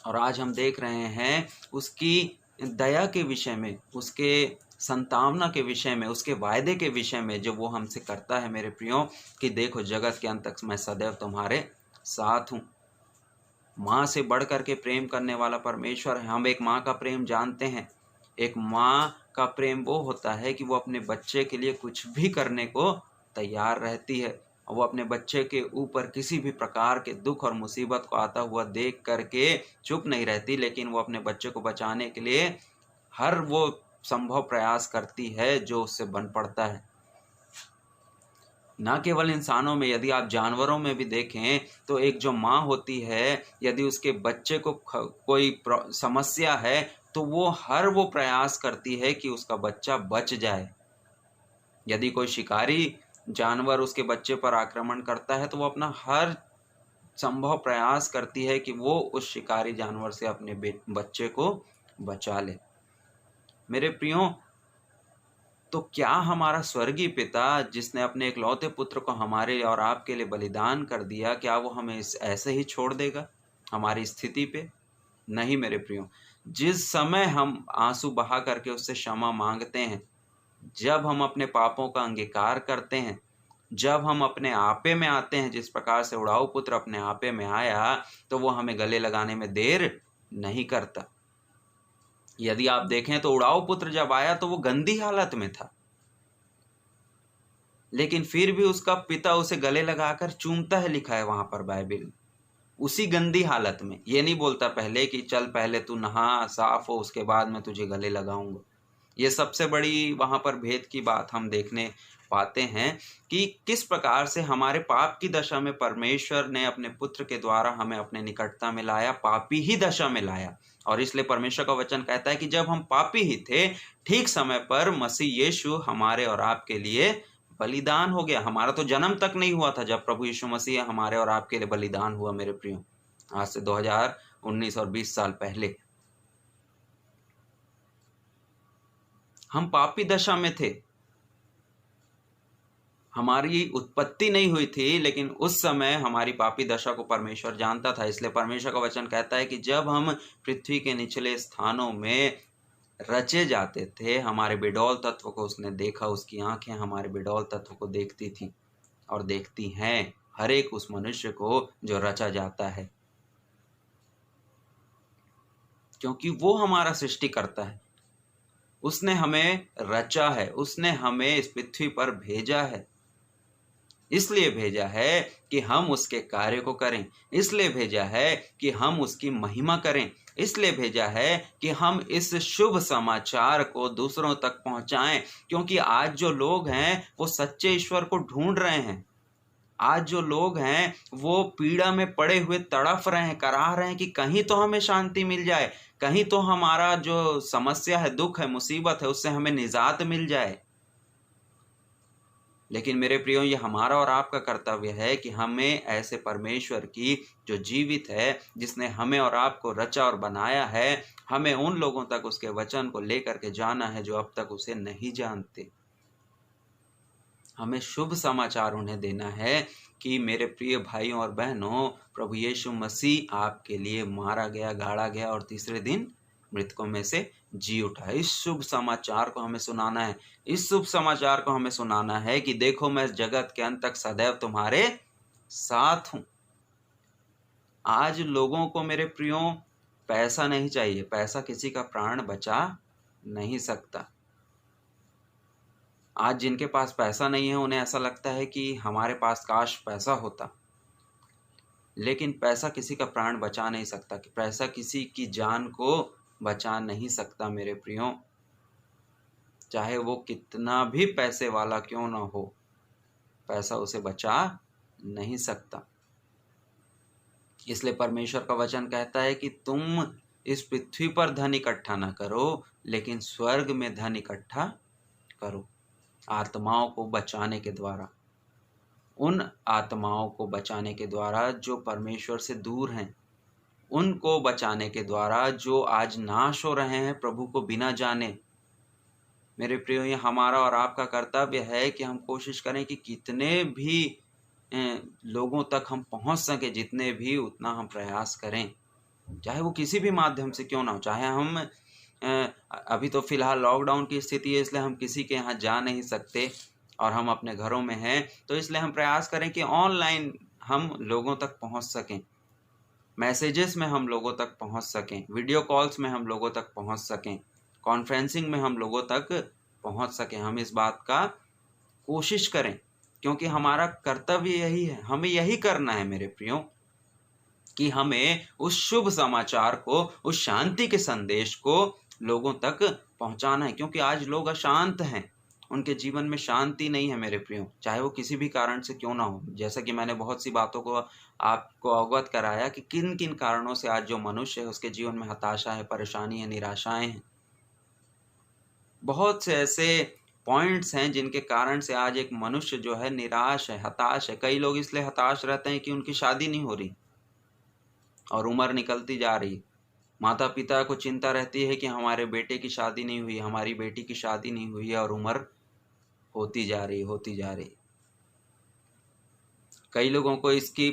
और आज हम देख रहे हैं उसकी दया के विषय में, उसके संतावना के विषय में, उसके वायदे के विषय में जो वो हमसे करता है मेरे प्रियो कि देखो जगत के अंत तक मैं सदैव तुम्हारे साथ हूँ। माँ से बढ़ करके प्रेम करने वाला परमेश्वर है। हम एक माँ का प्रेम जानते हैं। एक माँ का प्रेम वो होता है कि वो अपने बच्चे के लिए कुछ भी करने को तैयार रहती है। वो अपने बच्चे के ऊपर किसी भी प्रकार के दुख और मुसीबत को आता हुआ देख करके चुप नहीं रहती, लेकिन वो अपने बच्चे को बचाने के लिए हर वो संभव प्रयास करती है जो उससे बन पड़ता है। न केवल इंसानों में, यदि आप जानवरों में भी देखें तो एक जो माँ होती है, यदि उसके बच्चे को कोई समस्या है तो वो हर वो प्रयास करती है कि उसका बच्चा बच जाए। यदि कोई शिकारी जानवर उसके बच्चे पर आक्रमण करता है तो वो अपना हर संभव प्रयास करती है कि वो उस शिकारी जानवर से अपने बच्चे को बचा ले। मेरे प्रियो, तो क्या हमारा स्वर्गीय पिता जिसने अपने इकलौते पुत्र को हमारे और आपके लिए बलिदान कर दिया, क्या वो हमें ऐसे ही छोड़ देगा हमारी स्थिति पे? नहीं मेरे प्रियो। जिस समय हम आंसू बहा करके उससे क्षमा मांगते हैं, जब हम अपने पापों का अंगीकार करते हैं, जब हम अपने आपे में आते हैं, जिस प्रकार से उड़ाऊ पुत्र अपने आपे में आया, तो वो हमें गले लगाने में देर नहीं करता। यदि आप देखें तो उड़ाऊ पुत्र जब आया तो वो गंदी हालत में था, लेकिन फिर भी उसका पिता उसे गले लगाकर चूमता है, लिखा है वहां पर बाइबल। उसी गंदी हालत में, ये नहीं बोलता पहले कि चल पहले तू नहा साफ हो उसके बाद मैं तुझे गले लगाऊंगा। ये सबसे बड़ी वहां पर भेद की बात हम देखने पाते हैं कि किस प्रकार से हमारे पाप की दशा में परमेश्वर ने अपने पुत्र के द्वारा हमें अपने निकटता में लाया, पापी ही दशा में लाया। और इसलिए परमेश्वर का वचन कहता है कि जब हम पापी ही थे, ठीक समय पर मसीह यीशु हमारे और आपके लिए बलिदान हो गया। हमारा तो जन्म तक नहीं हुआ था जब प्रभु यीशु मसीह हमारे और आपके लिए बलिदान हुआ मेरे प्रियो, आज से 2019 और 20 साल पहले। हम पापी दशा में थे, हमारी उत्पत्ति नहीं हुई थी, लेकिन उस समय हमारी पापी दशा को परमेश्वर जानता था। इसलिए परमेश्वर का वचन कहता है कि जब हम पृथ्वी के निचले स्थानों में रचे जाते थे, हमारे बिडौल तत्व को उसने देखा, उसकी आंखें हमारे बिडौल तत्व को देखती थी और देखती हैं हर एक उस मनुष्य को जो रचा जाता है, क्योंकि वो हमारा सृष्टि करता है। उसने हमें रचा है, उसने हमें इस पृथ्वी पर भेजा है, इसलिए भेजा है कि हम उसके कार्य को करें, इसलिए भेजा है कि हम उसकी महिमा करें, इसलिए भेजा है कि हम इस शुभ समाचार को दूसरों तक पहुंचाएं। क्योंकि आज जो लोग हैं वो सच्चे ईश्वर को ढूंढ रहे हैं, आज जो लोग हैं वो पीड़ा में पड़े हुए तड़फ रहे हैं, कराह रहे हैं कि कहीं तो हमें शांति मिल जाए, कहीं तो हमारा जो समस्या है, दुख है, मुसीबत है, उससे हमें निजात मिल जाए। लेकिन मेरे प्रियो, ये हमारा और आपका कर्तव्य है कि हमें ऐसे परमेश्वर की जो जीवित है, जिसने हमें और आपको रचा और बनाया है, हमें उन लोगों तक उसके वचन को लेकर के जाना है जो अब तक उसे नहीं जानते। हमें शुभ समाचार उन्हें देना है कि मेरे प्रिय भाइयों और बहनों, प्रभु यीशु मसीह आपके लिए मारा गया, गाड़ा गया और तीसरे दिन मृतकों में से जी उठा। इस शुभ समाचार को हमें सुनाना है, इस शुभ समाचार को हमें सुनाना है कि देखो मैं इस जगत के अंत तक सदैव तुम्हारे साथ हूं। आज लोगों को मेरे प्रियो पैसा नहीं चाहिए, पैसा किसी का प्राण बचा नहीं सकता। आज जिनके पास पैसा नहीं है उन्हें ऐसा लगता है कि हमारे पास काश पैसा होता, लेकिन पैसा किसी का प्राण बचा नहीं सकता, कि पैसा किसी की जान को बचा नहीं सकता मेरे प्रियो, चाहे वो कितना भी पैसे वाला क्यों ना हो, पैसा उसे बचा नहीं सकता। इसलिए परमेश्वर का वचन कहता है कि तुम इस पृथ्वी पर धन इकट्ठा ना करो, लेकिन स्वर्ग में धन इकट्ठा करो, आत्माओं को बचाने के द्वारा, उन आत्माओं को बचाने के द्वारा जो परमेश्वर से दूर हैं, उनको बचाने के द्वारा जो आज नाश हो रहे हैं प्रभु को बिना जाने। मेरे प्रियो, ये हमारा और आपका कर्तव्य है कि हम कोशिश करें कि कितने भी लोगों तक हम पहुंच सके, जितने भी उतना हम प्रयास करें, चाहे वो किसी भी माध्यम से क्यों ना हो। चाहे हम अभी तो फिलहाल लॉकडाउन की स्थिति है, इसलिए हम किसी के यहाँ जा नहीं सकते और हम अपने घरों में हैं, तो इसलिए हम प्रयास करें कि ऑनलाइन हम लोगों तक पहुंच सकें, मैसेजेस में हम लोगों तक पहुंच सकें, वीडियो कॉल्स में हम लोगों तक पहुंच सकें, कॉन्फ्रेंसिंग में हम लोगों तक पहुंच सकें। हम इस बात का कोशिश करें, क्योंकि हमारा कर्तव्य यही है, हमें यही करना है मेरे प्रियो, कि हमें उस शुभ समाचार को, उस शांति के संदेश को लोगों तक पहुंचाना है। क्योंकि आज लोग अशांत हैं, उनके जीवन में शांति नहीं है मेरे प्रियो, चाहे वो किसी भी कारण से क्यों ना हो। जैसा कि मैंने बहुत सी बातों को आपको अवगत कराया कि किन किन कारणों से आज जो मनुष्य है उसके जीवन में हताशा है, परेशानी है, निराशाएं हैं। बहुत से ऐसे पॉइंट्स हैं जिनके कारण से आज एक मनुष्य जो है निराश है, हताश है। कई लोग इसलिए हताश रहते हैं कि उनकी शादी नहीं हो रही और उम्र निकलती जा रही। माता पिता को चिंता रहती है कि हमारे बेटे की शादी नहीं हुई, हमारी बेटी की शादी नहीं हुई है, और उम्र होती जा रही। कई लोगों को इसकी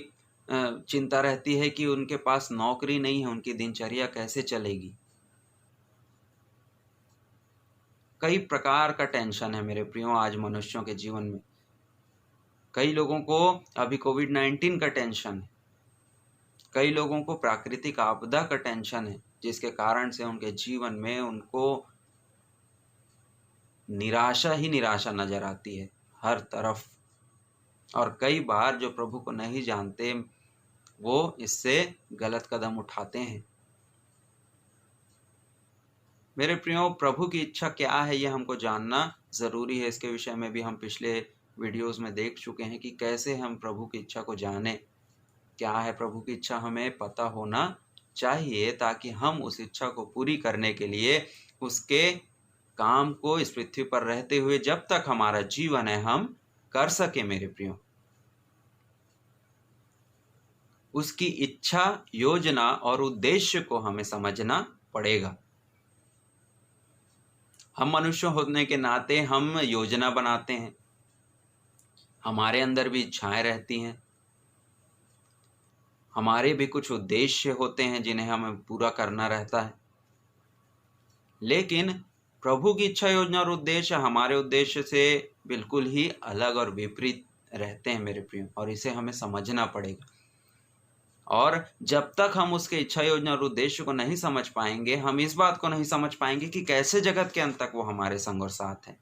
चिंता रहती है कि उनके पास नौकरी नहीं है, उनकी दिनचर्या कैसे चलेगी। कई प्रकार का टेंशन है मेरे प्रियो आज मनुष्यों के जीवन में। कई लोगों को अभी कोविड-19 का टेंशन है, कई लोगों को प्राकृतिक आपदा का टेंशन है, जिसके कारण से उनके जीवन में उनको निराशा ही निराशा नजर आती है हर तरफ। और कई बार जो प्रभु को नहीं जानते वो इससे गलत कदम उठाते हैं। मेरे प्रियो, प्रभु की इच्छा क्या है ये हमको जानना ज़रूरी है। इसके विषय में भी हम पिछले वीडियोस में देख चुके हैं कि कैसे हम प्रभु की इच्छा को जानें। क्या है प्रभु की इच्छा, हमें पता होना चाहिए, ताकि हम उस इच्छा को पूरी करने के लिए उसके काम को इस पृथ्वी पर रहते हुए जब तक हमारा जीवन है हम कर सके। मेरे प्रियो, उसकी इच्छा, योजना और उद्देश्य को हमें समझना पड़ेगा। हम मनुष्य होने के नाते हम योजना बनाते हैं, हमारे अंदर भी इच्छाएं रहती हैं, हमारे भी कुछ उद्देश्य होते हैं जिन्हें हमें पूरा करना रहता है। लेकिन प्रभु की इच्छा, योजना और उद्देश्य हमारे उद्देश्य से बिल्कुल ही अलग और विपरीत रहते हैं मेरे प्रियो, और इसे हमें समझना पड़ेगा। और जब तक हम उसके इच्छा, योजना और उद्देश्य को नहीं समझ पाएंगे, हम इस बात को नहीं समझ पाएंगे कि कैसे जगत के अंत तक वो हमारे संग और साथ है।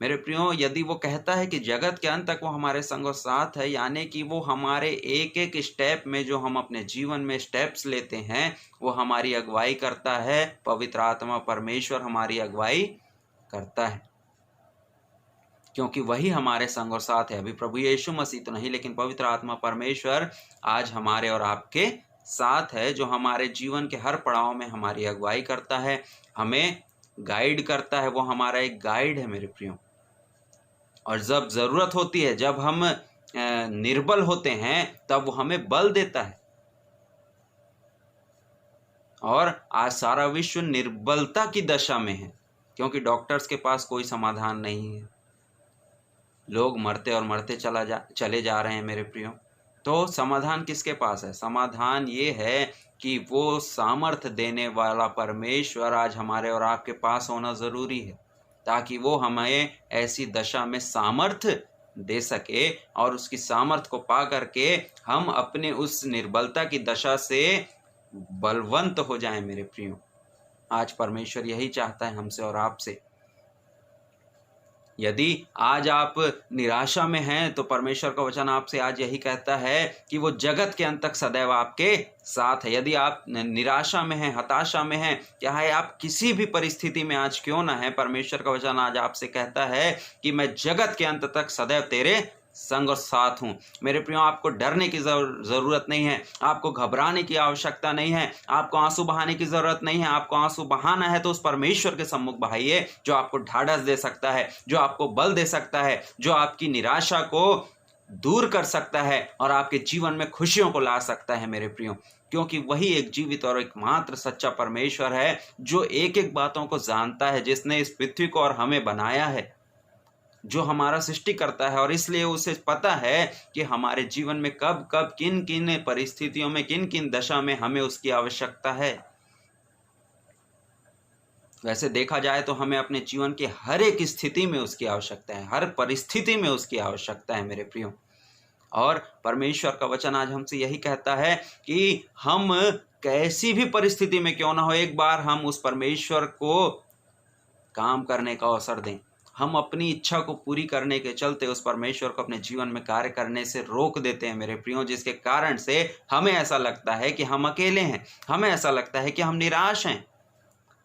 मेरे प्रियो, यदि वो कहता है कि जगत के अंत तक वो हमारे संग और साथ है, यानी कि वो हमारे एक एक स्टेप में, जो हम अपने जीवन में स्टेप्स लेते हैं, वो हमारी अगुवाई करता है। पवित्र आत्मा परमेश्वर हमारी अगुवाई करता है, क्योंकि वही हमारे संग और साथ है। अभी प्रभु यीशु मसीह तो नहीं, लेकिन पवित्र आत्मा परमेश्वर आज हमारे और आपके साथ है, जो हमारे जीवन के हर पड़ाव में हमारी अगुवाई करता है, हमें गाइड करता है। वो हमारा एक गाइड है मेरे प्रियो। और जब जरूरत होती है, जब हम निर्बल होते हैं, तब वो हमें बल देता है। और आज सारा विश्व निर्बलता की दशा में है, क्योंकि डॉक्टर्स के पास कोई समाधान नहीं है। लोग मरते और मरते चले जा रहे हैं मेरे प्रियो। तो समाधान किसके पास है? समाधान ये है कि वो सामर्थ देने वाला परमेश्वर आज हमारे और आपके पास होना जरूरी है, ताकि वो हमें ऐसी दशा में सामर्थ दे सके, और उसकी सामर्थ को पा करके हम अपने उस निर्बलता की दशा से बलवंत हो जाएं मेरे प्रियो। आज परमेश्वर यही चाहता है हमसे और आपसे। यदि आज आप निराशा में हैं, तो परमेश्वर का वचन आपसे आज यही कहता है कि वो जगत के अंत तक सदैव आपके साथ है। यदि आप निराशा में हैं, हताशा में हैं, चाहे आप किसी भी परिस्थिति में आज क्यों ना है, परमेश्वर का वचन आज आपसे कहता है कि मैं जगत के अंत तक सदैव तेरे संग और साथ हूं। मेरे प्रियो, आपको डरने की जरूरत नहीं है, आपको घबराने की आवश्यकता नहीं है, आपको आंसू बहाने की जरूरत नहीं है। आपको आंसू बहाना है तो उस परमेश्वर के सम्मुख बहाइए, जो आपको ढाढ़स दे सकता है, जो आपको बल दे सकता है, जो आपकी निराशा को दूर कर सकता है और आपके जीवन में खुशियों को ला सकता है मेरे प्रियो। क्योंकि वही एक जीवित और एकमात्र सच्चा परमेश्वर है, जो एक एक बातों को जानता है, जिसने इस पृथ्वी को और हमें बनाया है, जो हमारा सृष्टि करता है। और इसलिए उसे पता है कि हमारे जीवन में कब कब किन किन परिस्थितियों में, किन किन दशा में हमें उसकी आवश्यकता है। वैसे देखा जाए तो हमें अपने जीवन के हर एक स्थिति में उसकी आवश्यकता है, हर परिस्थिति में उसकी आवश्यकता है मेरे प्रियो। और परमेश्वर का वचन आज हमसे यही कहता है कि हम कैसी भी परिस्थिति में क्यों ना हो, एक बार हम उस परमेश्वर को काम करने का अवसर दें। हम अपनी इच्छा को पूरी करने के चलते उस परमेश्वर को अपने जीवन में कार्य करने से रोक देते हैं मेरे प्रियो, जिसके कारण से हमें ऐसा लगता है कि हम अकेले हैं, हमें ऐसा लगता है कि हम निराश हैं।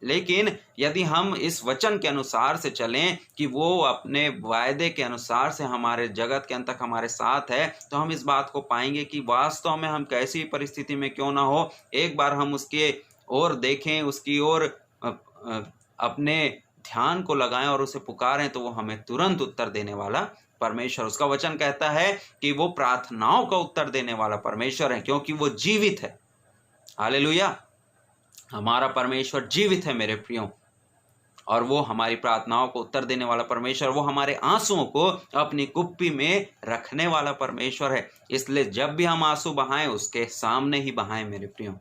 लेकिन यदि हम इस वचन के अनुसार से चलें कि वो अपने वायदे के अनुसार से हमारे जगत के अंत तक हमारे साथ है, तो हम इस बात को पाएंगे कि वास्तव में हम कैसी परिस्थिति में क्यों ना हो, एक बार हम उसके ओर देखें, उसकी ओर अपने ध्यान को लगाएं और उसे पुकारें, तो वो हमें तुरंत उत्तर देने वाला परमेश्वर। उसका वचन कहता है कि वो प्रार्थनाओं का उत्तर देने वाला परमेश्वर है, क्योंकि वो जीवित है। हालेलुया! हमारा परमेश्वर जीवित है मेरे प्रियो, और वो हमारी प्रार्थनाओं को उत्तर देने वाला परमेश्वर, वो हमारे आंसुओं को अपनी कुप्पी में रखने वाला परमेश्वर है। इसलिए जब भी हम आंसू बहाएं, उसके सामने ही बहाएं मेरे प्रियो।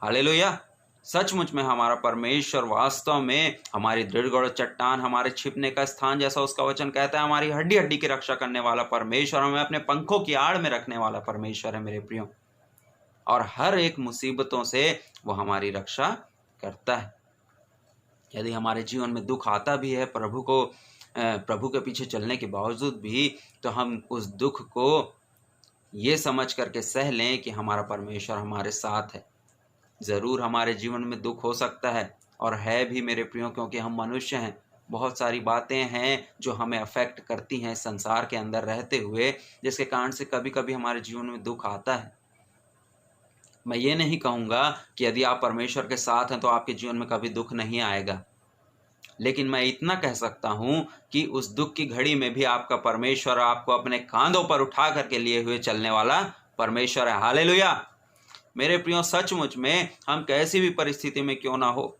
हालेलुया! सचमुच में हमारा परमेश्वर वास्तव में हमारी दृढ़ चट्टान, हमारे छिपने का स्थान, जैसा उसका वचन कहता है, हमारी हड्डी हड्डी की रक्षा करने वाला परमेश्वर, हमें अपने पंखों की आड़ में रखने वाला परमेश्वर है मेरे प्रियो। और हर एक मुसीबतों से वो हमारी रक्षा करता है। यदि हमारे जीवन में दुख आता भी है, प्रभु के पीछे चलने के बावजूद भी, तो हम उस दुख को ये समझ करके सह लें कि हमारा परमेश्वर हमारे साथ है। ज़रूर हमारे जीवन में दुख हो सकता है, और है भी मेरे प्रियो, क्योंकि हम मनुष्य हैं। बहुत सारी बातें हैं जो हमें अफेक्ट करती हैं संसार के अंदर रहते हुए, जिसके कारण से कभी कभी हमारे जीवन में दुख आता है। मैं ये नहीं कहूँगा कि यदि आप परमेश्वर के साथ हैं तो आपके जीवन में कभी दुख नहीं आएगा, लेकिन मैं इतना कह सकता हूँ कि उस दुख की घड़ी में भी आपका परमेश्वर आपको अपने कांधों पर उठा करके लिए हुए चलने वाला परमेश्वर है। हालेलुया! मेरे प्रियो, सचमुच में हम कैसी भी परिस्थिति में क्यों ना हो,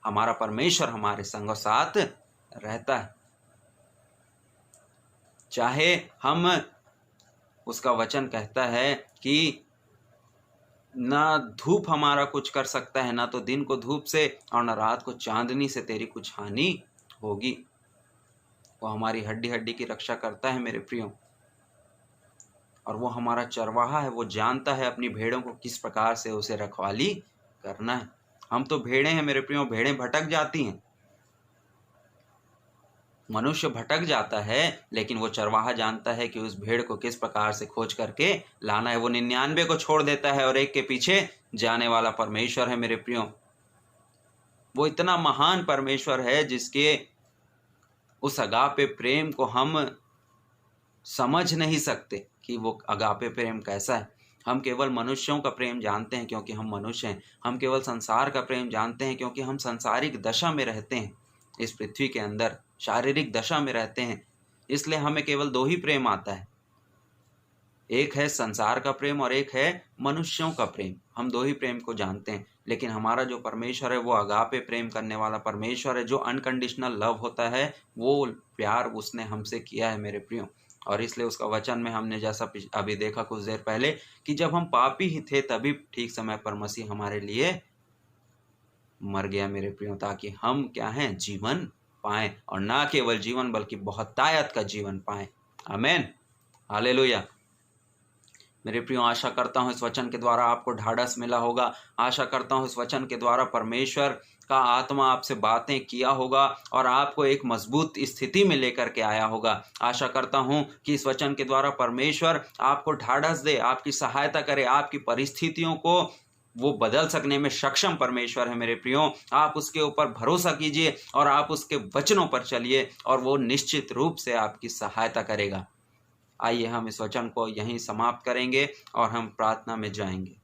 हमारा परमेश्वर हमारे संग और साथ रहता है। चाहे हम, उसका वचन कहता है कि ना धूप हमारा कुछ कर सकता है, ना तो दिन को धूप से और ना रात को चांदनी से तेरी कुछ हानि होगी। वो हमारी हड्डी हड्डी की रक्षा करता है मेरे प्रियो, और वो हमारा चरवाहा है। वो जानता है अपनी भेड़ों को किस प्रकार से उसे रखवाली करना है। हम तो भेड़ें हैं मेरे प्रियो, भेड़ें भटक जाती हैं, मनुष्य भटक जाता है, लेकिन वो चरवाहा जानता है कि उस भेड़ को किस प्रकार से खोज करके लाना है। वो 99 को छोड़ देता है और एक के पीछे जाने वाला परमेश्वर है मेरे प्रियो। वो इतना महान परमेश्वर है जिसके उस अगापे प्रेम को हम समझ नहीं सकते कि वो अगापे प्रेम कैसा है। हम केवल मनुष्यों का प्रेम जानते हैं क्योंकि हम मनुष्य हैं। हम केवल संसार का प्रेम जानते हैं क्योंकि हम सांसारिक दशा में रहते हैं, इस पृथ्वी के अंदर शारीरिक दशा में रहते हैं। इसलिए हमें केवल 2 ही प्रेम आता है, एक है संसार का प्रेम और एक है मनुष्यों का प्रेम। हम 2 ही प्रेम को जानते हैं, लेकिन हमारा जो परमेश्वर है वो अगापे प्रेम करने वाला परमेश्वर है, जो अनकंडीशनल लव होता है। वो प्यार उसने हमसे किया है मेरे प्रियो, और इसलिए उसका वचन में हमने जैसा अभी देखा कुछ देर पहले कि जब हम पापी ही थे तभी ठीक समय पर मसीह हमारे लिए मर गया मेरे प्रियो, ताकि हम क्या हैं, जीवन पाएं, और ना केवल जीवन बल्कि बहुतायत का जीवन पाएं। आमीन, हालेलुया। मेरे प्रियो, आशा करता हूँ इस वचन के द्वारा आपको ढाढ़स मिला होगा। आशा करता हूँ इस वचन के द्वारा परमेश्वर का आत्मा आपसे बातें किया होगा और आपको एक मजबूत स्थिति में लेकर के आया होगा। आशा करता हूँ कि इस वचन के द्वारा परमेश्वर आपको ढाढ़स दे, आपकी सहायता करे, आपकी परिस्थितियों को वो बदल सकने में सक्षम परमेश्वर है मेरे प्रियो। आप उसके ऊपर भरोसा कीजिए और आप उसके वचनों पर चलिए और वो निश्चित रूप से आपकी सहायता करेगा। आइए हम इस वचन को यहीं समाप्त करेंगे और हम प्रार्थना में जाएंगे।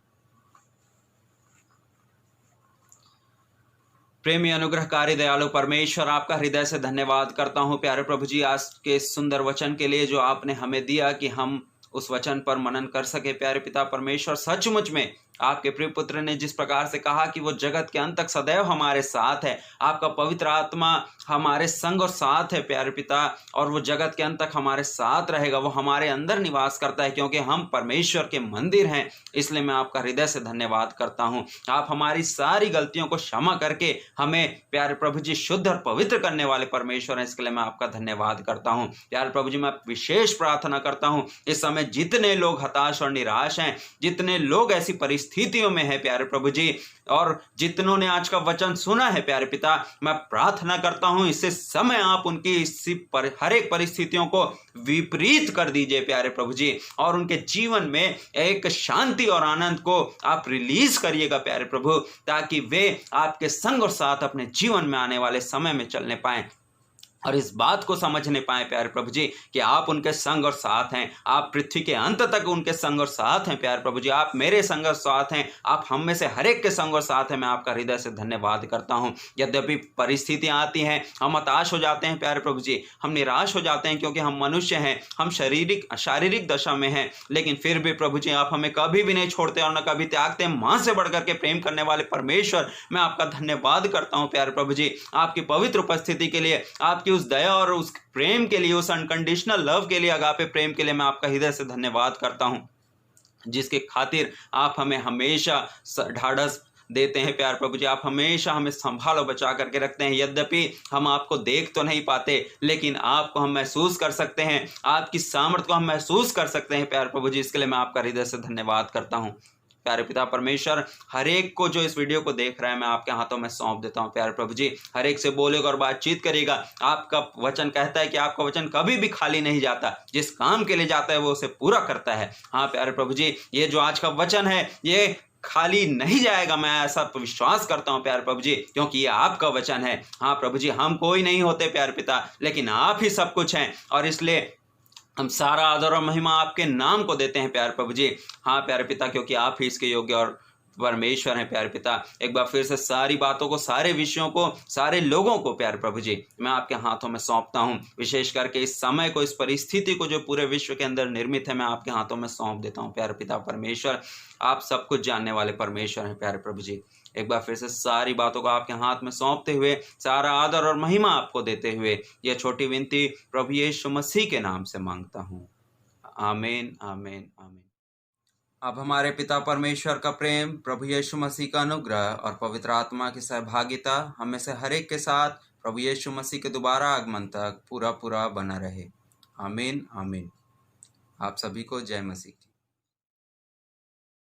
प्रेमी अनुग्रहकारी दयालु परमेश्वर, आपका हृदय से धन्यवाद करता हूँ प्यारे प्रभु जी, आज के सुंदर वचन के लिए जो आपने हमें दिया कि हम उस वचन पर मनन कर सके। प्यारे पिता परमेश्वर, सचमुच में आपके प्रिय पुत्र ने जिस प्रकार से कहा कि वो जगत के अंत तक सदैव हमारे साथ है, आपका पवित्र आत्मा हमारे संग और साथ है प्यारे पिता, और वो जगत के अंत तक हमारे साथ रहेगा। वो हमारे अंदर निवास करता है क्योंकि हम परमेश्वर के मंदिर हैं। इसलिए मैं आपका हृदय से धन्यवाद करता हूँ। आप हमारी सारी गलतियों को क्षमा करके हमें प्यारे प्रभु जी शुद्ध और पवित्र करने वाले परमेश्वर हैं। इसके लिए मैं आपका धन्यवाद करता हूँ। प्यारे प्रभु जी, मैं विशेष प्रार्थना करता हूँ इस समय जितने लोग हताश और निराश हैं, जितने लोग ऐसी परिस्थितियों में है प्यारे प्रभु जी, और जितनों ने आज का वचन सुना है प्यारे पिता, मैं प्रार्थना करता हूं इस समय आप उनकी हर एक परिस्थितियों को विपरीत कर दीजिए प्यारे प्रभु जी, और उनके जीवन में एक शांति और आनंद को आप रिलीज करिएगा प्यारे प्रभु, ताकि वे आपके संग और साथ अपने जीवन में आने वाले समय में चलने पाएं और इस बात को समझने पाए प्यारे प्रभु जी कि आप उनके संग और साथ हैं। आप पृथ्वी के अंत तक उनके संग और साथ हैं प्यारे प्रभु जी। आप मेरे संग और साथ हैं, आप हम में से हर एक के संग और साथ हैं। मैं आपका हृदय से धन्यवाद करता हूं। यद्यपि परिस्थितियां आती हैं, हम हताश हो जाते हैं प्यारे प्रभु जी, हम निराश हो जाते हैं क्योंकि हम मनुष्य हैं, हम शारीरिक दशा में हैं, लेकिन फिर भी प्रभु जी आप हमें कभी भी नहीं छोड़ते और न कभी त्यागते। मां से बढ़कर के प्रेम करने वाले परमेश्वर, मैं आपका धन्यवाद करता हूं प्यारे प्रभु जी, आपकी पवित्र उपस्थिति के लिए, आपकी उस दया और उस प्रेम के लिए, उस अनकंडीशनल लव के लिए, अगापे प्रेम के लिए मैं आपका हृदय से धन्यवाद करता हूं, जिसके खातिर आप हमें हमेशा ढाढ़स देते हैं प्यार प्रभु जी। आप हमेशा हमें संभालो, बचा करके रखते हैं। यद्यपि हम आपको देख तो नहीं पाते, लेकिन आपको हम महसूस कर सकते हैं, आपकी सामर्थ्य को हम महसूस कर सकते हैं प्यार प्रभु जी। इसके लिए मैं आपका हृदय से धन्यवाद करता हूं। प्यारे पिता परमेश्वर, हर एक को जो इस वीडियो को देख रहा है मैं आपके हाथों में सौंप देता हूं प्यारे प्रभु जी। हर एक से बोलेगा और बातचीत करेगा। आपका वचन कहता है कि आपका वचन कभी भी खाली नहीं जाता, जिस काम के लिए जाता है वो उसे पूरा करता है। हाँ प्यारे प्रभु जी, ये जो आज का वचन है ये खाली नहीं जाएगा, मैं ऐसा विश्वास करता हूं प्यारे प्रभु जी, क्योंकि ये आपका वचन है। हाँ प्रभु जी, हम कोई नहीं होते प्यारे पिता, लेकिन आप ही सब कुछ हैं, और इसलिए हम सारा आदर और महिमा आपके नाम को देते हैं प्यारे प्रभु जी। हाँ प्यारे पिता, क्योंकि आप ही इसके योग्य और परमेश्वर हैं प्यारे पिता। एक बार फिर से सारी बातों को, सारे विषयों को, सारे लोगों को प्यारे प्रभु जी मैं आपके हाथों में सौंपता हूं। विशेष करके इस समय को, इस परिस्थिति को जो पूरे विश्व के अंदर निर्मित है, मैं आपके हाथों में सौंप देता हूं प्यारे पिता परमेश्वर। आप सब कुछ जानने वाले परमेश्वर हैं प्यारे प्रभु जी। एक बार फिर से सारी बातों को आपके हाथ में सौंपते हुए, सारा आदर और महिमा आपको देते हुए, यह छोटी विनती प्रभु यीशु मसीह के नाम से मांगता हूं। आमीन, आमीन, आमीन। अब हमारे पिता परमेश्वर का प्रेम, प्रभु यीशु मसीह का अनुग्रह और पवित्र आत्मा की सहभागिता हमें से हर एक के साथ प्रभु यीशु मसीह के दोबारा आगमन तक पूरा पूरा बना रहे। आमीन आमीन। आप सभी को जय मसीह की।